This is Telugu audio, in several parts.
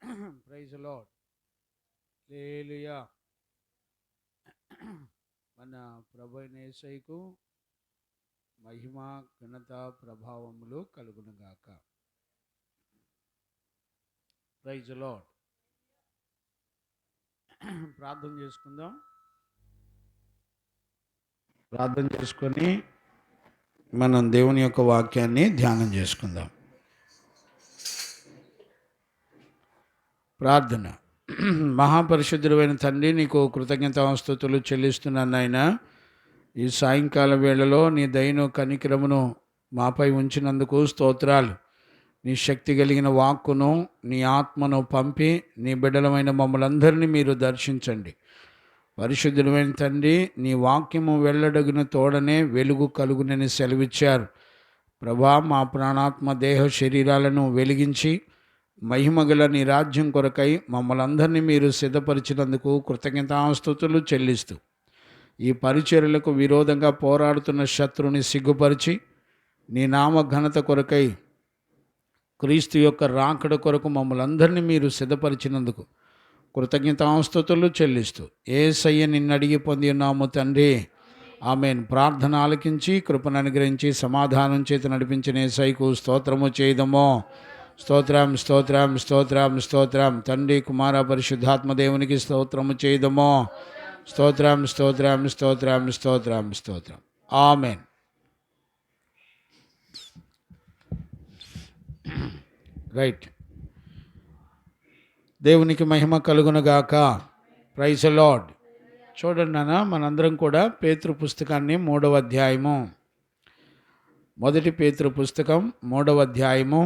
Praise lord. హల్లెలూయా. మన ప్రభువైన యేసయ్యకు మహిమ, ఘనత, ప్రభావములు కలుగునుగాక. Praise Lord. ప్రార్థన చేసుకుందాం. ప్రార్థన చేసుకొని మనం దేవుని యొక్క వాక్యాన్ని ధ్యానం చేసుకుందాం. ప్రార్థన. మహాపరిశుద్ధుడైన తండ్రి, నీకు కృతజ్ఞతాస్తుతులు చెల్లిస్తున్నాను నాయన. ఈ సాయంకాల వేళలో నీ దయను కనికరమును మాపై ఉంచినందుకు స్తోత్రాలు. నీ శక్తి కలిగిన వాక్కును, నీ ఆత్మను పంపి నీ బిడ్డలమైన మమ్మల్ని అందరినీ మీరు దర్శించండి. పరిశుద్ధుడైన తండ్రి, నీ వాక్యము వెళ్ళడగిన తోడనే వెలుగు కలుగునని సెలవిచ్చారు. ప్రభా, మా ప్రాణాత్మ దేహ శరీరాలను వెలిగించి మహిమగల నీ రాజ్యం కొరకై మమ్మల్ని అందరినీ మీరు సిద్ధపరిచినందుకు కృతజ్ఞతాస్తుతులు చెల్లిస్తూ, ఈ పరిచర్యలకు విరోధంగా పోరాడుతున్న శత్రుని సిగ్గుపరిచి నీ నామ ఘనత కొరకై క్రీస్తు యొక్క రాకడ కొరకు మమ్మల్ని అందరినీ మీరు సిద్ధపరిచినందుకు కృతజ్ఞతాస్తుతులు చెల్లిస్తూ, యేసయ్య నిన్ను అడిగి పొంది ఉన్నాము తండ్రి, ఆమెన్. ప్రార్థన ఆలకించి కృపను అనుగ్రహించి సమాధానం చేత నడిపించిన యేసయ్యకు స్తోత్రము చేయదమో. స్తోత్రం, స్తోత్రం, స్తోత్రం, స్తోత్రం. తండ్రి, కుమార, పరిశుద్ధాత్మ దేవునికి స్తోత్రము చేయదమో. స్తోత్రం, స్తోత్రం, స్తోత్రం, స్తోత్రం, స్తోత్రం. ఆమెన్. రైట్. దేవునికి మహిమ కలుగునుగాక. Praise Lord. చూడండి నాన్న, మనందరం కూడా పేతురు పుస్తకాన్ని 3వ అధ్యాయము, మొదటి పేతురు పుస్తకం 3వ అధ్యాయము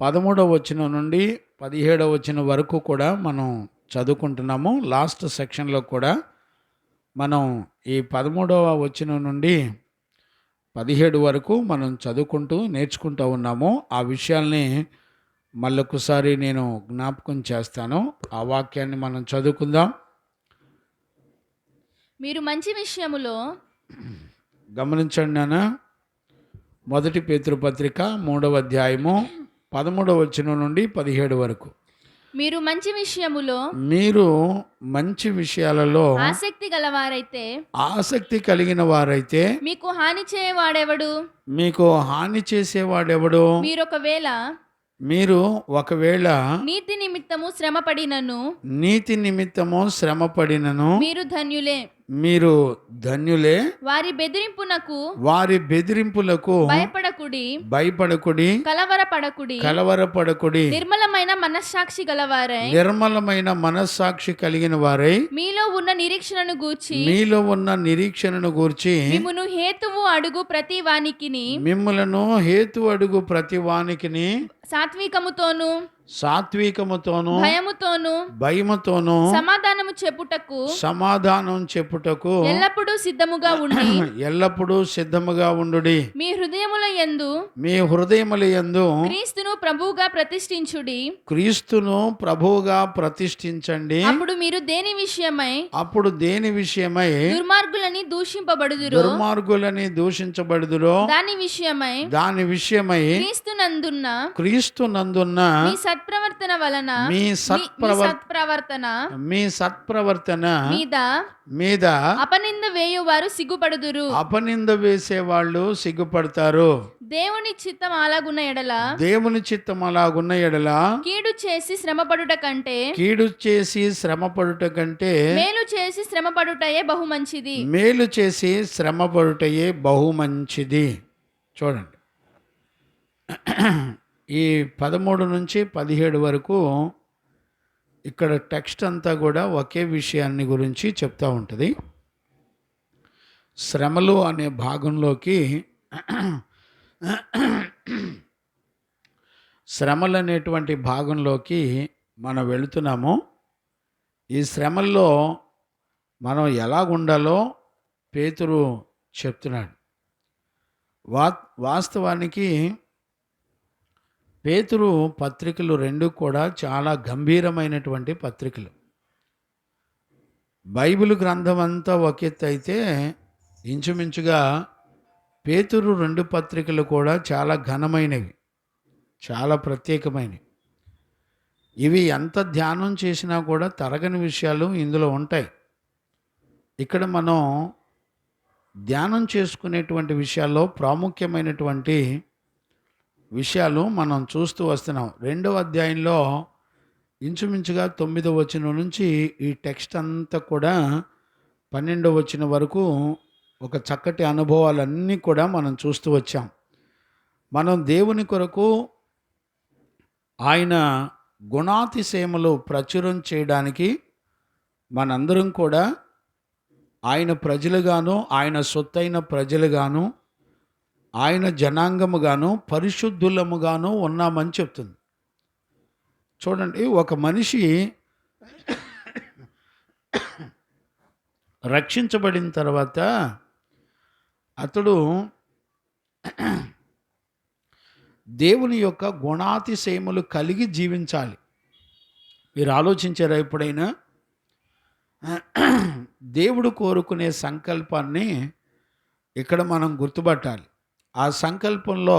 13వ వచనం నుండి 17వ వచనం వరకు కూడా మనం చదువుకుంటున్నాము. లాస్ట్ సెక్షన్లో కూడా మనం ఈ 13వ వచనం నుండి 17 వరకు మనం చదువుకుంటూ నేర్చుకుంటూ ఉన్నాము. ఆ విషయాల్ని మళ్ళొకసారి నేను జ్ఞాపకం చేస్తాను. ఆ వాక్యాన్ని మనం చదువుకుందాం. మీరు మంచి విషయములో గమనించండి నాన్న. మొదటి పేతురు పత్రిక 3వ అధ్యాయము 13వ వచనం నుండి 17 వరకు. మీరు మంచి విషయములో మీరు మంచి విషయాలలో ఆసక్తి గలవారైతే, ఆసక్తి కలిగిన వారైతే, మీకు హాని చేయవాడెవడు? మీకు హాని చేసేవాడెవడు? మీరు ఒకవేళ నీతి నిమిత్తము శ్రమపడినను, నీతి నిమిత్తము శ్రమపడినను మీరు ధన్యులే. మీరు ధన్యులే. వారి బెదిరింపులకు భయపడకుడి, కలవరపడకుడి. నిర్మలమైన మనస్సాక్షి కలిగిన వారై మీలో ఉన్న నిరీక్షణను గూర్చి మిమ్మును హేతువు అడుగు ప్రతి వానికిని సాత్వికముతోను భయముతోను సమాధానం చెప్పుటకు ఎల్లప్పుడూ సిద్ధముగా ఉండుడి. మీ హృదయముల యందు క్రీస్తును ప్రభువుగా ప్రతిష్ఠించండి. అప్పుడు దేని విషయమై దుర్మార్గులని దూషించబడుదురో దాని విషయమై క్రీస్తునందున్న మీ సత్ప్రవర్తన మీద అపనింద వేసేవాళ్ళు సిగ్గుపడతారు. దేవుని చిత్తం అలాగున్న ఎడల కీడు చేసి శ్రమపడుట కంటే మేలు చేసి శ్రమపడుటయే బహు మంచిది. చూడండి, ఈ 13 నుంచి 17 వరకు ఇక్కడ టెక్స్ట్ అంతా కూడా ఒకే విషయాన్ని గురించి చెప్తూ ఉంటుంది. శ్రమలు అనే భాగంలోకి శ్రమలు అనేటువంటి భాగంలోకి మనం వెళుతున్నాము. ఈ శ్రమల్లో మనం ఎలా ఉండాలో పేతురు చెప్తున్నాడు. వాస్తవానికి పేతురు పత్రికలు 2 కూడా చాలా గంభీరమైనటువంటి పత్రికలు. బైబిల్ గ్రంథం అంతా ఒక ఎత్తు అయితే, ఇంచుమించుగా పేతురు 2 పత్రికలు కూడా చాలా ఘనమైనవి, చాలా ప్రత్యేకమైనవి. ఇవి ఎంత ధ్యానం చేసినా కూడా తరగని విషయాలు ఇందులో ఉంటాయి. ఇక్కడ మనం ధ్యానం చేసుకునేటువంటి విషయాల్లో ప్రాముఖ్యమైనటువంటి విషయాలు మనం చూస్తూ వస్తున్నాం. 2వ అధ్యాయంలో ఇంచుమించుగా 9వ వచనం నుంచి ఈ టెక్స్ట్ అంతా కూడా 12వ వచనం వరకు ఒక చక్కటి అనుభవాలన్నీ కూడా మనం చూస్తూ వచ్చాం. మనం దేవుని కొరకు ఆయన గుణాతిశయములు ప్రచురం చేయడానికి మనందరం కూడా ఆయన ప్రజలుగాను, ఆయన సొత్తైన ప్రజలుగాను, ఆయన జనాంగముగాను, పరిశుద్ధులముగాను ఉన్నామని చెప్తుంది. చూడండి, ఒక మనిషి రక్షించబడిన తర్వాత అతడు దేవుని యొక్క గుణాతిశయములు కలిగి జీవించాలి. మీరు ఆలోచించారా ఎప్పుడైనా? దేవుడు కోరుకునే సంకల్పాన్ని ఇక్కడ మనం గుర్తుపట్టాలి. ఆ సంకల్పంలో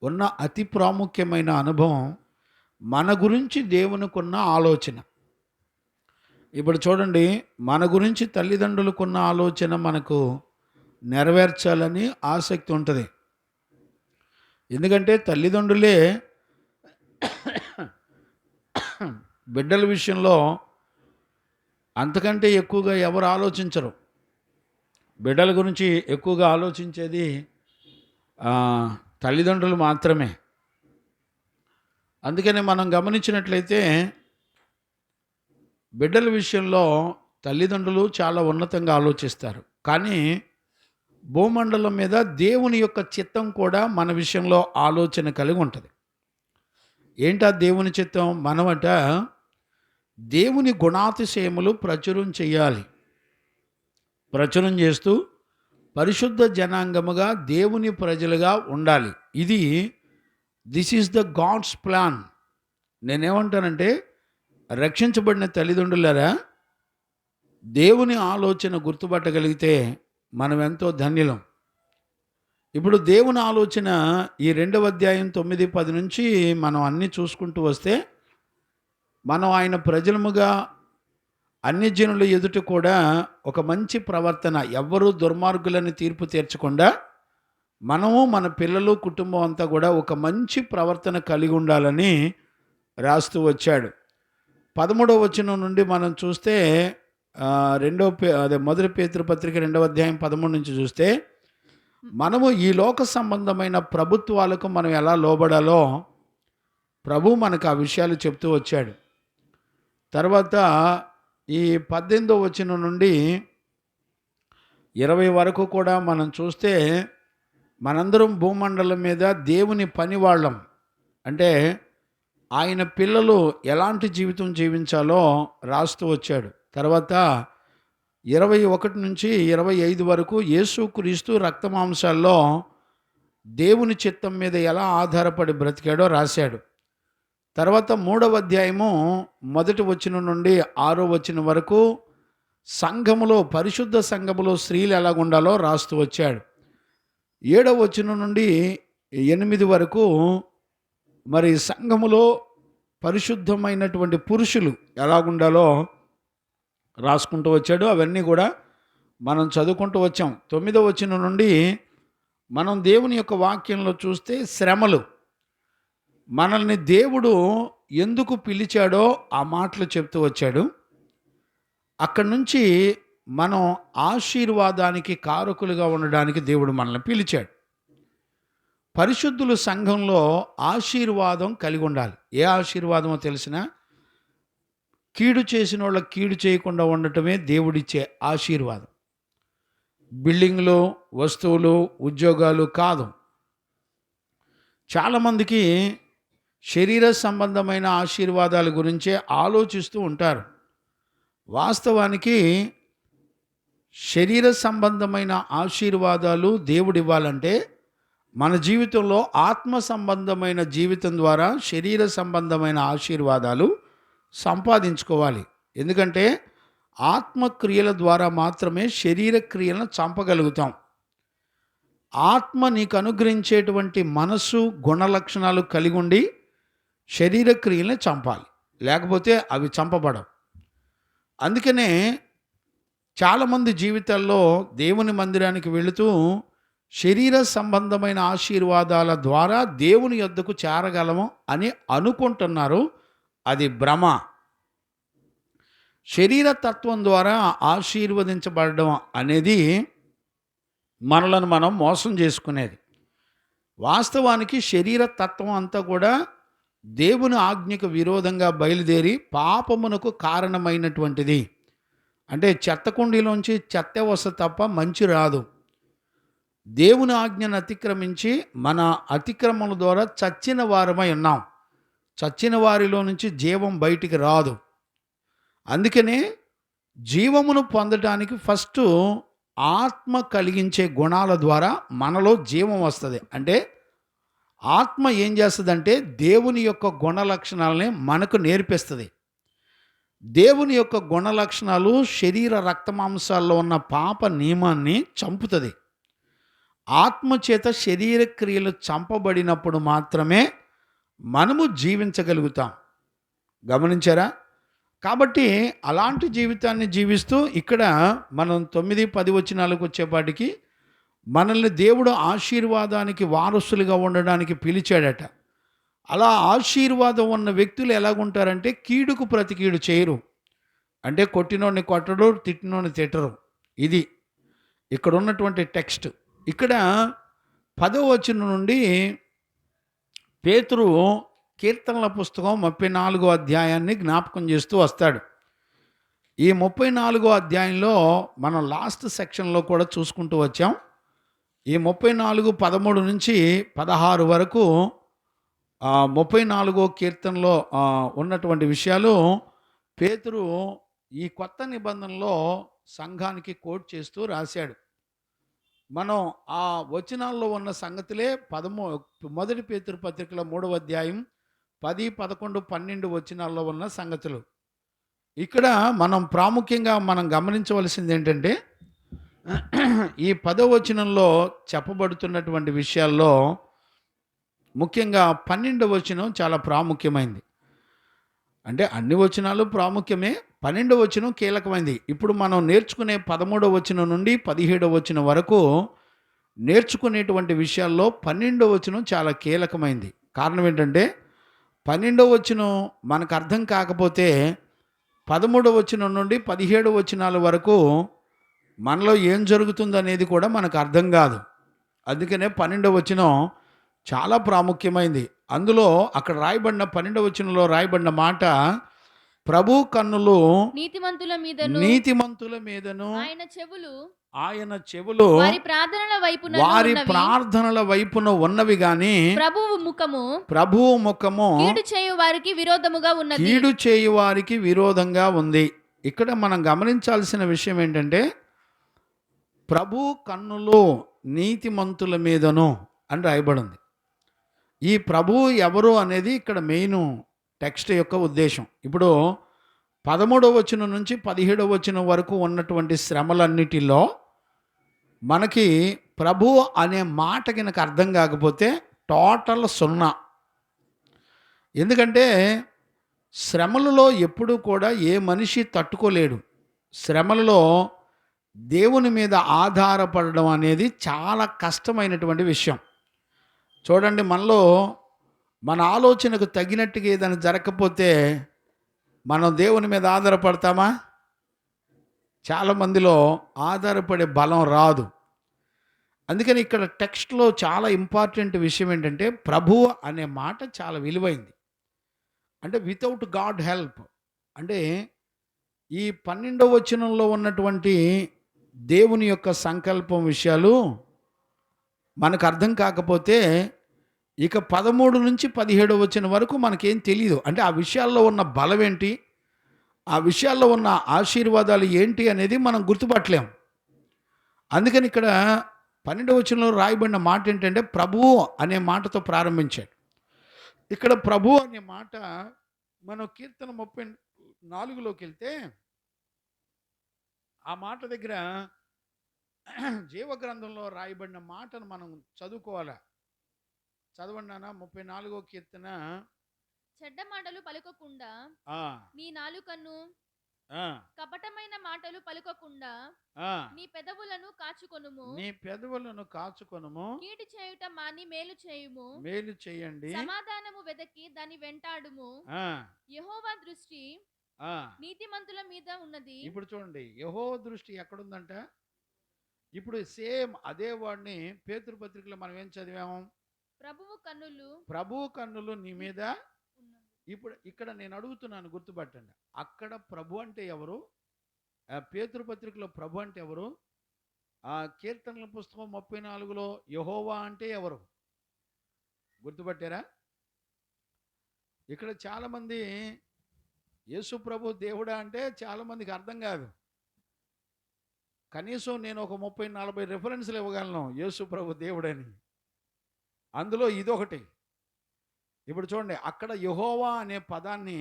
ఉన్న అతి ప్రాముఖ్యమైన అనుభవం మన గురించి దేవునికున్న ఆలోచన. ఇప్పుడు చూడండి, మన గురించి తల్లిదండ్రులకున్న ఆలోచన మనకు నెరవేర్చాలని ఆసక్తి ఉంటుంది. ఎందుకంటే తల్లిదండ్రులే బిడ్డల విషయంలో అంతకంటే ఎక్కువగా ఎవరు ఆలోచించరు. బిడ్డల గురించి ఎక్కువగా ఆలోచించేది తల్లిదండ్రులు మాత్రమే. అందుకని మనం గమనించినట్లయితే బిడ్డల విషయంలో తల్లిదండ్రులు చాలా ఉన్నతంగా ఆలోచిస్తారు. కానీ భూమండలం మీద దేవుని యొక్క చిత్తం కూడా మన విషయంలో ఆలోచన కలిగి ఉంటుంది. ఏంటా దేవుని చిత్తం? మనమట దేవుని గుణాతిశయములు ప్రచురం చేయాలి. ప్రచురం చేస్తూ పరిశుద్ధ జనాంగముగా దేవుని ప్రజలుగా ఉండాలి. This is the God's plan. నేనేమంటానంటే, రక్షించబడిన తల్లిదండ్రులారా, దేవుని ఆలోచన గుర్తుపట్టగలిగితే మనం ఎంతో ధన్యులం. ఇప్పుడు దేవుని ఆలోచన ఈ 2వ అధ్యాయం 9, 10 నుంచి మనం అన్నీ చూసుకుంటూ వస్తే, మనం ఆయన ప్రజలముగా అన్యజనుల ఎదుట కూడా ఒక మంచి ప్రవర్తన, ఎవ్వరూ దుర్మార్గులని తీర్పు తీర్చకుండా మనము, మన పిల్లలు, కుటుంబం అంతా కూడా ఒక మంచి ప్రవర్తన కలిగి ఉండాలని రాస్తూ వచ్చాడు. 13వ వచనం నుండి మనం చూస్తే మొదటి పేతురు పత్రిక 2వ అధ్యాయం 13 నుంచి చూస్తే, మనము ఈ లోక సంబంధమైన ప్రభుత్వాలకు మనం ఎలా లోబడాలో ప్రభు మనకు ఆ విషయాలు చెప్తూ వచ్చాడు. తర్వాత ఈ 18వ వచనం నుండి 20 వరకు కూడా మనం చూస్తే, మనందరం భూమండలం మీద దేవుని పని వాళ్ళం. అంటే ఆయన పిల్లలు ఎలాంటి జీవితం జీవించాలో రాస్తూ వచ్చాడు. తర్వాత 21 నుంచి 25 వరకు యేసుక్రీస్తు రక్తమాంసాల్లో దేవుని చిత్తం మీద ఎలా ఆధారపడి బ్రతికాడో రాశాడు. తర్వాత 3వ అధ్యాయము 1వ వచనం నుండి 6వ వచనం వరకు సంఘములో, పరిశుద్ధ సంఘములో స్త్రీలు ఎలాగుండాలో రాస్తూ వచ్చాడు. 7వ వచనం నుండి 8 వరకు మరి సంఘములో పరిశుద్ధమైనటువంటి పురుషులు ఎలాగుండాలో రాసుకుంటూ వచ్చాడు. అవన్నీ కూడా మనం చదువుకుంటూ వచ్చాం. 9వ వచనం నుండి మనం దేవుని యొక్క వాక్యంలో చూస్తే శ్రమలు, మనల్ని దేవుడు ఎందుకు పిలిచాడో ఆ మాటలు చెప్తూ వచ్చాడు. అక్కడి నుంచి మనం ఆశీర్వాదానికి కారకులుగా ఉండడానికి దేవుడు మనల్ని పిలిచాడు. పరిశుద్ధులు సంఘంలో ఆశీర్వాదం కలిగి ఉండాలి. ఏ ఆశీర్వాదమో తెలిసినా, కీడు చేసిన వాళ్ళకి కీడు చేయకుండా ఉండటమే దేవుడిచ్చే ఆశీర్వాదం. బిల్డింగ్లు, వస్తువులు, ఉద్యోగాలు కాదు. చాలామందికి శరీర సంబంధమైన ఆశీర్వాదాల గురించే ఆలోచిస్తూ ఉంటారు. వాస్తవానికి శరీర సంబంధమైన ఆశీర్వాదాలు దేవుడు ఇవ్వాలంటే మన జీవితంలో ఆత్మ సంబంధమైన జీవితం ద్వారా శరీర సంబంధమైన ఆశీర్వాదాలు సంపాదించుకోవాలి. ఎందుకంటే ఆత్మక్రియల ద్వారా మాత్రమే శరీర క్రియలను చంపగలుగుతాం. ఆత్మ నీకు అనుగ్రహించేటువంటి మనస్సు, గుణ లక్షణాలు కలిగి ఉండి శరీర క్రియలను చంపాలి. లేకపోతే అవి చంపబడవు. అందుకనే చాలామంది జీవితాల్లో దేవుని మందిరానికి వెళుతూ శరీర సంబంధమైన ఆశీర్వాదాల ద్వారా దేవుని యొద్దకు చేరగలము అని అనుకుంటున్నారు. అది భ్రమ. శరీర తత్వం ద్వారా ఆశీర్వదించబడడం అనేది మనలను మనం మోసం చేసుకునేది. వాస్తవానికి శరీర తత్వం అంతా కూడా దేవుని ఆజ్ఞకు విరోధంగా బయలుదేరి పాపమునకు కారణమైనటువంటిది. అంటే చెత్త కుండీలోంచి చెత్త వస్తుంది తప్ప మంచి రాదు. దేవుని ఆజ్ఞను అతిక్రమించి మన అతిక్రమణ ద్వారా చచ్చిన వారమై ఉన్నాం. చచ్చిన వారిలో నుంచి జీవం బయటికి రాదు. అందుకనే జీవమును పొందడానికి ఫస్ట్ ఆత్మ కలిగించే గుణాల ద్వారా మనలో జీవం వస్తుంది. అంటే ఆత్మ ఏం చేస్తుందంటే దేవుని యొక్క గుణ లక్షణాలని మనకు నేర్పిస్తుంది. దేవుని యొక్క గుణ లక్షణాలు శరీర రక్తమాంసాల్లో ఉన్న పాప నియమాన్ని చంపుతుంది. ఆత్మచేత శరీర క్రియలు చంపబడినప్పుడు మాత్రమే మనము జీవించగలుగుతాం. గమనించారా? కాబట్టి అలాంటి జీవితాన్ని జీవిస్తూ ఇక్కడ మనం 9-10 వచనాలకు వచ్చేపాటికి మనల్ని దేవుడు ఆశీర్వాదానికి వారసులుగా ఉండడానికి పిలిచాడట. అలా ఆశీర్వాదం ఉన్న వ్యక్తులు ఎలాగుంటారంటే కీడుకు ప్రతి కీడు చేయరు. అంటే కొట్టినోడిని కొట్టరు, తిట్టినోడిని తిట్టరు. ఇది ఇక్కడ ఉన్నటువంటి టెక్స్ట్. ఇక్కడ 10వ వచనం నుండి పేతురు కీర్తనల పుస్తకం 34వ అధ్యాయాన్ని జ్ఞాపకం చేస్తూ వస్తాడు. ఈ 34వ అధ్యాయంలో మనం లాస్ట్ సెక్షన్లో కూడా చూసుకుంటూ వచ్చాం. ఈ 34:13 నుంచి 16 వరకు 34వ కీర్తనలో ఉన్నటువంటి విషయాలు పేతురు ఈ కొత్త నిబంధనలో సంఘానికి కోట్ చేస్తూ రాశాడు. మనం ఆ వచనాల్లో ఉన్న సంగతులే 1 పేతురు పత్రికలో 3వ అధ్యాయం 10, 11, 12 వచనాల్లో ఉన్న సంగతులు. ఇక్కడ మనం ప్రాముఖ్యంగా గమనించవలసింది ఏంటంటే ఈ 10వ వచనంలో చెప్పబడుతున్నటువంటి విషయాల్లో ముఖ్యంగా 12వ వచనం చాలా ప్రాముఖ్యమైంది. అంటే అన్ని వచనాలు ప్రాముఖ్యమే, 12వ వచనం కీలకమైంది. ఇప్పుడు మనం నేర్చుకునే 13వ వచనం నుండి 17వ వచనం వరకు నేర్చుకునేటువంటి విషయాల్లో 12వ వచనం చాలా కీలకమైంది. కారణం ఏంటంటే 12వ వచనం మనకు అర్థం కాకపోతే 13వ వచనం నుండి 17వ వచనాల వరకు మనలో ఏం జరుగుతుందనేది కూడా మనకు అర్థం కాదు. అందుకనే 12వ వచనం చాలా ప్రాముఖ్యమైంది. అందులో అక్కడ రాయబడిన 12వ వచనంలో రాయబడిన మాట, ప్రభు కన్నులు నీతిమంతుల మీదను ఆయన చెవులు వారి ప్రార్థనల వైపున ఉన్నవి గాని ప్రభువు ముఖము కీడు చేయు వారికి విరోధంగా ఉంది. ఇక్కడ మనం గమనించాల్సిన విషయం ఏంటంటే ప్రభు కన్నులు నీతిమంతుల మీదను అని రాయబడింది. ఈ ప్రభువు ఎవరు అనేది ఇక్కడ మెయిన్ టెక్స్ట్ యొక్క ఉద్దేశం. ఇప్పుడు 13వ వచనం నుంచి 17వ వచనం వరకు ఉన్నటువంటి శ్రమలన్నిటిలో మనకి ప్రభు అనే మాట కనుక అర్థం కాకపోతే టోటల్ 0. ఎందుకంటే శ్రమలలో ఎప్పుడూ కూడా ఏ మనిషి తట్టుకోలేడు. శ్రమలలో దేవుని మీద ఆధారపడడం అనేది చాలా కష్టమైనటువంటి విషయం. చూడండి, మనలో మన ఆలోచనకు తగినట్టుగా ఏదైనా జరగకపోతే మనం దేవుని మీద ఆధారపడతామా? చాలామందిలో ఆధారపడే బలం రాదు. అందుకని ఇక్కడ టెక్స్ట్లో చాలా ఇంపార్టెంట్ విషయం ఏంటంటే ప్రభువు అనే మాట చాలా విలువైంది. అంటే వితౌట్ గాడ్ హెల్ప్, అంటే ఈ 12వ వచనంలో ఉన్నటువంటి దేవుని యొక్క సంకల్పం విషయాలు మనకు అర్థం కాకపోతే ఇక 13 నుంచి 17వ వచనం వరకు మనకేం తెలియదు. అంటే ఆ విషయాల్లో ఉన్న బలం ఏంటి, ఆ విషయాల్లో ఉన్న ఆశీర్వాదాలు ఏంటి అనేది మనం గుర్తుపట్టలేం. అందుకని ఇక్కడ 12వ వచనంలో రాయబడిన మాట ఏంటంటే ప్రభువు అనే మాటతో ప్రారంభించాడు. ఇక్కడ ప్రభువు అనే మాట మనం కీర్తన 34లోకి వెళ్తే ఆ మాట దగ్గర జీవగ్రంథంలో రాయబడిన మాటను మనం చదువుకోవాలా. చదవండి నాన్న. 34వ కీర్తన చెడ్డ మాటలు పలుకకుండా ఆ, నీ నాలుకను, ఆ, కపటమైన మాటలు పలుకకుండా ఆ. నీ పెదవులను కాచుకొనుము. నీ పెదవులను కాచుకొనుము, కీడు చేయుట మాని మేలు చేయుము. మేలు చేయండి. సమాధానము వెదకి దాని వెంటాడుము. ఆ, యెహోవా దృష్టి ఆ. నీతిమంతుల మీద ఉన్నది. ఇప్పుడు చూడండి, యెహోవా దృష్టి ఎక్కడుందంట. ఇప్పుడు సేమ్ అదే వాడిని పేతురు పత్రికలో మనం ఏం చదివాము? ప్రభువు కన్నులు ప్రభు కన్నులు నీ మీద. ఉన్నవి. ఇప్పుడు ఇక్కడ నేను అడుగుతున్నాను, గుర్తుపట్టండి. అక్కడ ప్రభు అంటే ఎవరు? పేతురు పత్రికలో ప్రభు అంటే ఎవరు? ఆ కీర్తనల పుస్తకం 34లో యెహోవా అంటే ఎవరు? గుర్తుపట్టారా? ఇక్కడ చాలామంది యేసు ప్రభు దేవుడా అంటే చాలామందికి అర్థం కాదు. కనీసం నేను ఒక 30-40 రిఫరెన్స్లు ఇవ్వగలను యేసు ప్రభు దేవుడని. అందులో ఇదొకటి. ఇప్పుడు చూడండి, అక్కడ యెహోవా అనే పదాన్ని,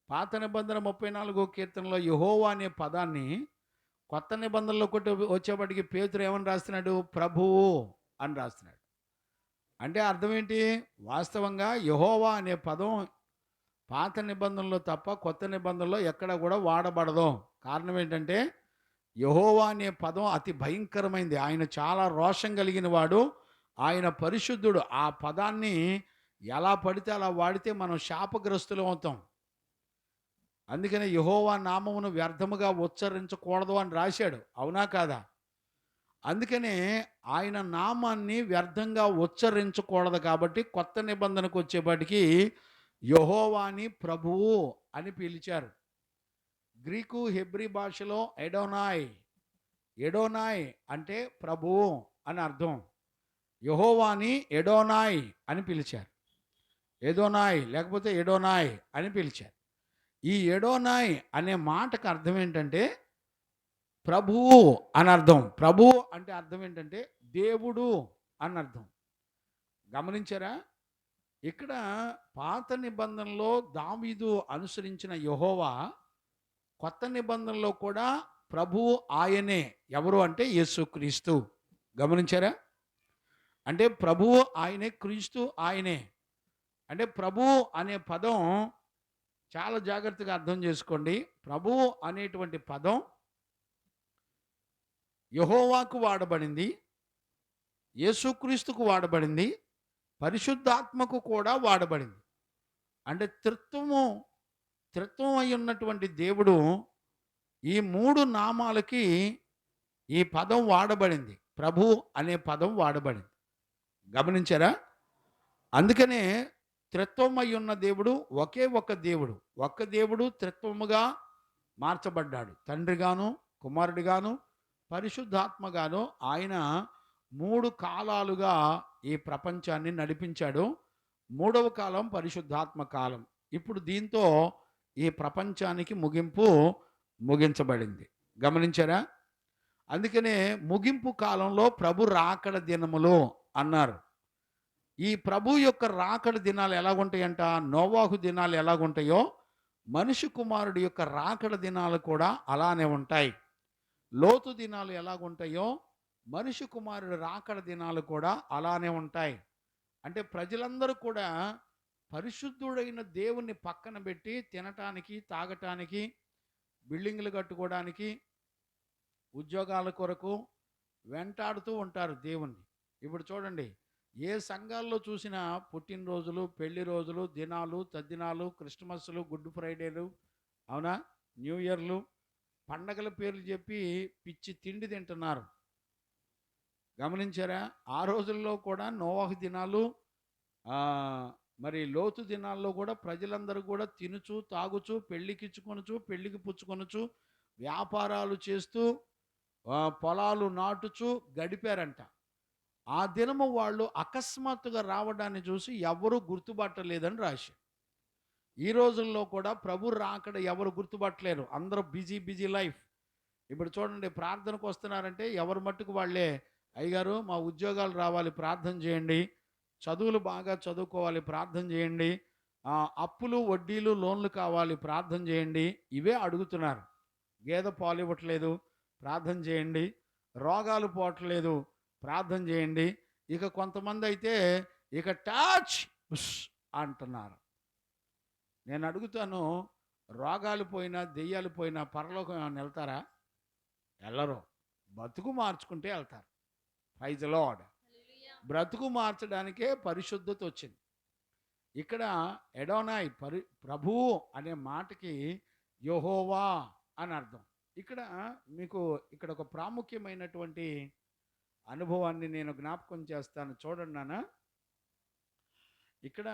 పాత నిబంధన 34 కీర్తనలో యెహోవా అనే పదాన్ని కొత్త నిబంధనలో వచ్చేప్పటికి పేతురు ఏమని రాస్తున్నాడు? ప్రభువు అని రాస్తున్నాడు. అంటే అర్థం ఏంటి? వాస్తవంగా యెహోవా అనే పదం పాత నిబంధనలో తప్ప కొత్త నిబంధనలో ఎక్కడ కూడా వాడబడదు. కారణం ఏంటంటే యెహోవా అనే పదం అతి భయంకరమైంది. ఆయన చాలా రోషం కలిగిన వాడు, ఆయన పరిశుద్ధుడు. ఆ పదాన్ని ఎలా పడితే అలా వాడితే మనం శాపగ్రస్తులం అవుతాం. అందుకనే యెహోవా నామమును వ్యర్థముగా ఉచ్చరించకూడదు అని రాశాడు. అవునా కాదా? అందుకనే ఆయన నామాన్ని వ్యర్థంగా ఉచ్చరించకూడదు కాబట్టి కొత్త నిబంధనకు వచ్చేపాటికి యెహోవాని ప్రభువు అని పిలిచారు. గ్రీకు హెబ్రీ భాషలో ఎడోనాయ్. ఎడోనాయ్ అంటే ప్రభువు అని అర్థం. యెహోవాని ఎడోనాయ్ అని పిలిచారు. ఎదోనాయ్ లేకపోతే ఎడోనాయ్ అని పిలిచారు. ఈ ఎడోనాయ్ అనే మాటకు అర్థం ఏంటంటే ప్రభువు అని అర్థం. ప్రభువు అంటే అర్థం ఏంటంటే దేవుడు అని అర్థం. గమనించారా? ఇక్కడ పాత నిబంధనలో దావీదు అనుసరించిన యెహోవా, కొత్త నిబంధనలో కూడా ప్రభువు ఆయనే. ఎవరు అంటే యేసుక్రీస్తు. గమనించారా? అంటే ప్రభువు ఆయనే, క్రీస్తు ఆయనే. అంటే ప్రభువు అనే పదం చాలా జాగ్రత్తగా అర్థం చేసుకోండి. ప్రభువు అనేటువంటి పదం యెహోవాకు వాడబడింది, యేసుక్రీస్తుకు వాడబడింది, పరిశుద్ధాత్మకు కూడా వాడబడింది. అంటే త్రిత్వం అయి ఉన్నటువంటి దేవుడు ఈ 3 నామాలకి ఈ పదం వాడబడింది. ప్రభు అనే పదం వాడబడింది. గమనించారా? అందుకనే త్రిత్వం అయి ఉన్న దేవుడు ఒకే ఒక్క దేవుడు. ఒక్క దేవుడు త్రిత్వముగా మార్చబడ్డాడు. తండ్రిగాను, కుమారుడిగాను, పరిశుద్ధాత్మగాను ఆయన 3 కాలాలుగా ఈ ప్రపంచాన్ని నడిపించాడు. 3వ కాలం పరిశుద్ధాత్మ కాలం. ఇప్పుడు దీంతో ఈ ప్రపంచానికి ముగించబడింది. గమనించారా? అందుకనే ముగింపు కాలంలో ప్రభు రాకడ దినములు అన్నారు. ఈ ప్రభు యొక్క రాకడ దినాలు ఎలాగుంటాయంట? నోవాహు దినాలు ఎలాగుంటాయో మనిషి కుమారుడి యొక్క రాకడ దినాలు కూడా అలానే ఉంటాయి. లోతు దినాలు ఎలాగుంటాయో మనిషి కుమారుడి రాకడ దినాలు కూడా అలానే ఉంటాయి. అంటే ప్రజలందరూ కూడా పరిశుద్ధుడైన దేవుణ్ణి పక్కన పెట్టి తినటానికి, తాగటానికి, బిల్డింగ్లు కట్టుకోవడానికి, ఉద్యోగాల కొరకు వెంటాడుతూ ఉంటారు దేవుణ్ణి. ఇప్పుడు చూడండి, ఏ సంఘాల్లో చూసినా పుట్టినరోజులు, పెళ్లి రోజులు, దినాలు, తద్దినాలు, క్రిస్మస్లు, గుడ్ ఫ్రైడేలు, అవునా, న్యూ ఇయర్లు, పండగల పేర్లు చెప్పి పిచ్చి తిండి తింటున్నారు. గమనించారా? ఆ రోజుల్లో కూడా నోవాహు దినాలు, మరి లోతు దినాల్లో కూడా ప్రజలందరూ కూడా తినుచు, తాగుచు, పెళ్ళికిచ్చుకొనుచు, పెళ్ళికి పుచ్చుకొనుచు, వ్యాపారాలు చేస్తూ, పొలాలు నాటుచు గడిపారంట. ఆ దినము వాళ్ళు అకస్మాత్తుగా రావడాన్ని చూసి ఎవరు గుర్తుపట్టలేదని రాశారు. ఈ రోజుల్లో కూడా ప్రభు రాకడ ఎవరు గుర్తుపట్టలేరు. అందరూ బిజీ లైఫ్. ఇప్పుడు చూడండి, ప్రార్థనకు వస్తున్నారంటే ఎవరు మట్టుకు వాళ్ళే, అయ్యగారు మా ఉద్యోగాలు రావాలి ప్రార్థన చేయండి, చదువులు బాగా చదువుకోవాలి ప్రార్థన చేయండి, అప్పులు వడ్డీలు లోన్లు కావాలి ప్రార్థన చేయండి, ఇవే అడుగుతున్నారు. గేదె పాలు ఇవ్వట్లేదు ప్రార్థన చేయండి, రోగాలు పోవట్లేదు ప్రార్థన చేయండి. ఇక కొంతమంది అయితే ఇక టచ్ అంటున్నారు. నేను అడుగుతాను, రోగాలు పోయినా దెయ్యాలు పోయినా పరలోకం ఏమైనా వెళ్తారా? వెళ్ళరు. బతుకు మార్చుకుంటే వెళ్తారు. Praise the lord. హల్లెలూయా. బ్రతుకు మార్చడానికే పరిశుద్ధత వచ్చింది. ఇక్కడ ఎడోనాయ్ ప్రభువు అనే మాటకి యెహోవా అని అర్థం. ఇక్కడ మీకు ఇక్కడ ఒక ప్రాముఖ్యమైనటువంటి అనుభవాన్ని నేను జ్ఞాపకం చేస్తాను. చూడండి నాన్న, ఇక్కడ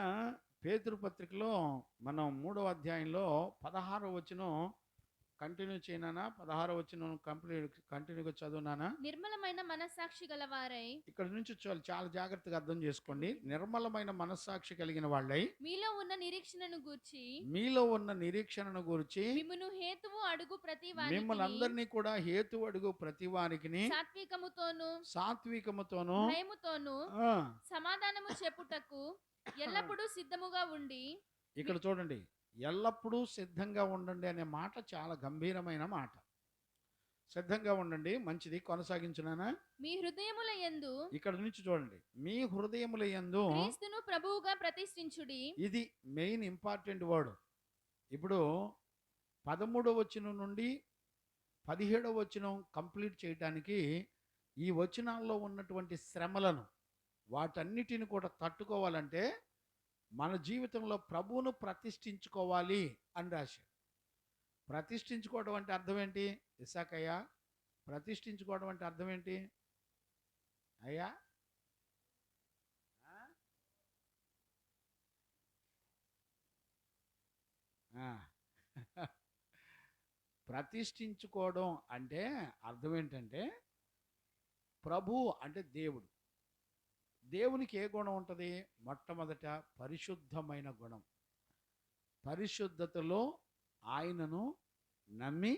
పేతురు పత్రికలో మనం 3వ అధ్యాయంలో 16వ వచనం కంటిన్యూ చేయనా? 16వ వచనం కంటిన్యూగా చదువునానా? నిర్మలమైన మనస్సాక్షి గలవారై ఇక్కడ నుంచి చాలా జాగ్రత్తగా అర్థం చేసుకోండి. నిర్మలమైన మనస్సాక్షి కలిగిన వాళ్ళై మీలో ఉన్న నిరీక్షణను గూర్చి మీలో ఉన్న నిరీక్షణను గురించి మిమ్మును హేతువు అడుగు ప్రతి మిమ్మల్ని అందరినీ కూడా హేతు అడుగు ప్రతి వారికి సాత్వికముతోను సాత్వికముతోను భయముతోను ఆ, సమాధానము చెప్పుటకు ఎల్లప్పుడూ సిద్ధముగా ఉండి ఇక్కడ చూడండి, ఎల్లప్పుడూ సిద్ధంగా ఉండండి అనే మాట చాలా గంభీరమైన మాట. సిద్ధంగా ఉండండి, మంచిది, కొనసాగించునానా? మీ హృదయముల యందు ఇక్కడ నుంచి చూడండి, మీ హృదయముల యందు, క్రీస్తును ప్రభువుగా ప్రతిష్ఠించుడి. ఇది మెయిన్ ఇంపార్టెంట్ వర్డ్. ఇప్పుడు 13వ వచనం నుండి 17వ వచనం కంప్లీట్ చేయడానికి ఈ వచనాల్లో ఉన్నటువంటి శ్రమలను వాటన్నిటిని కూడా తట్టుకోవాలంటే మన జీవితంలో ప్రభువును ప్రతిష్ఠించుకోవాలి అని రాశాడు. ప్రతిష్ఠించుకోవడం అంటే అర్థం ఏంటి? ఇసాకయ్యా, ప్రతిష్ఠించుకోవడం అంటే అర్థం ఏంటి అయ్యా? ప్రతిష్ఠించుకోవడం అంటే అర్థం ఏంటంటే, ప్రభు అంటే దేవుడు. దేవునికి ఏ గుణం ఉంటుంది? మొట్టమొదట పరిశుద్ధమైన గుణం. పరిశుద్ధతలో ఆయనను నమ్మి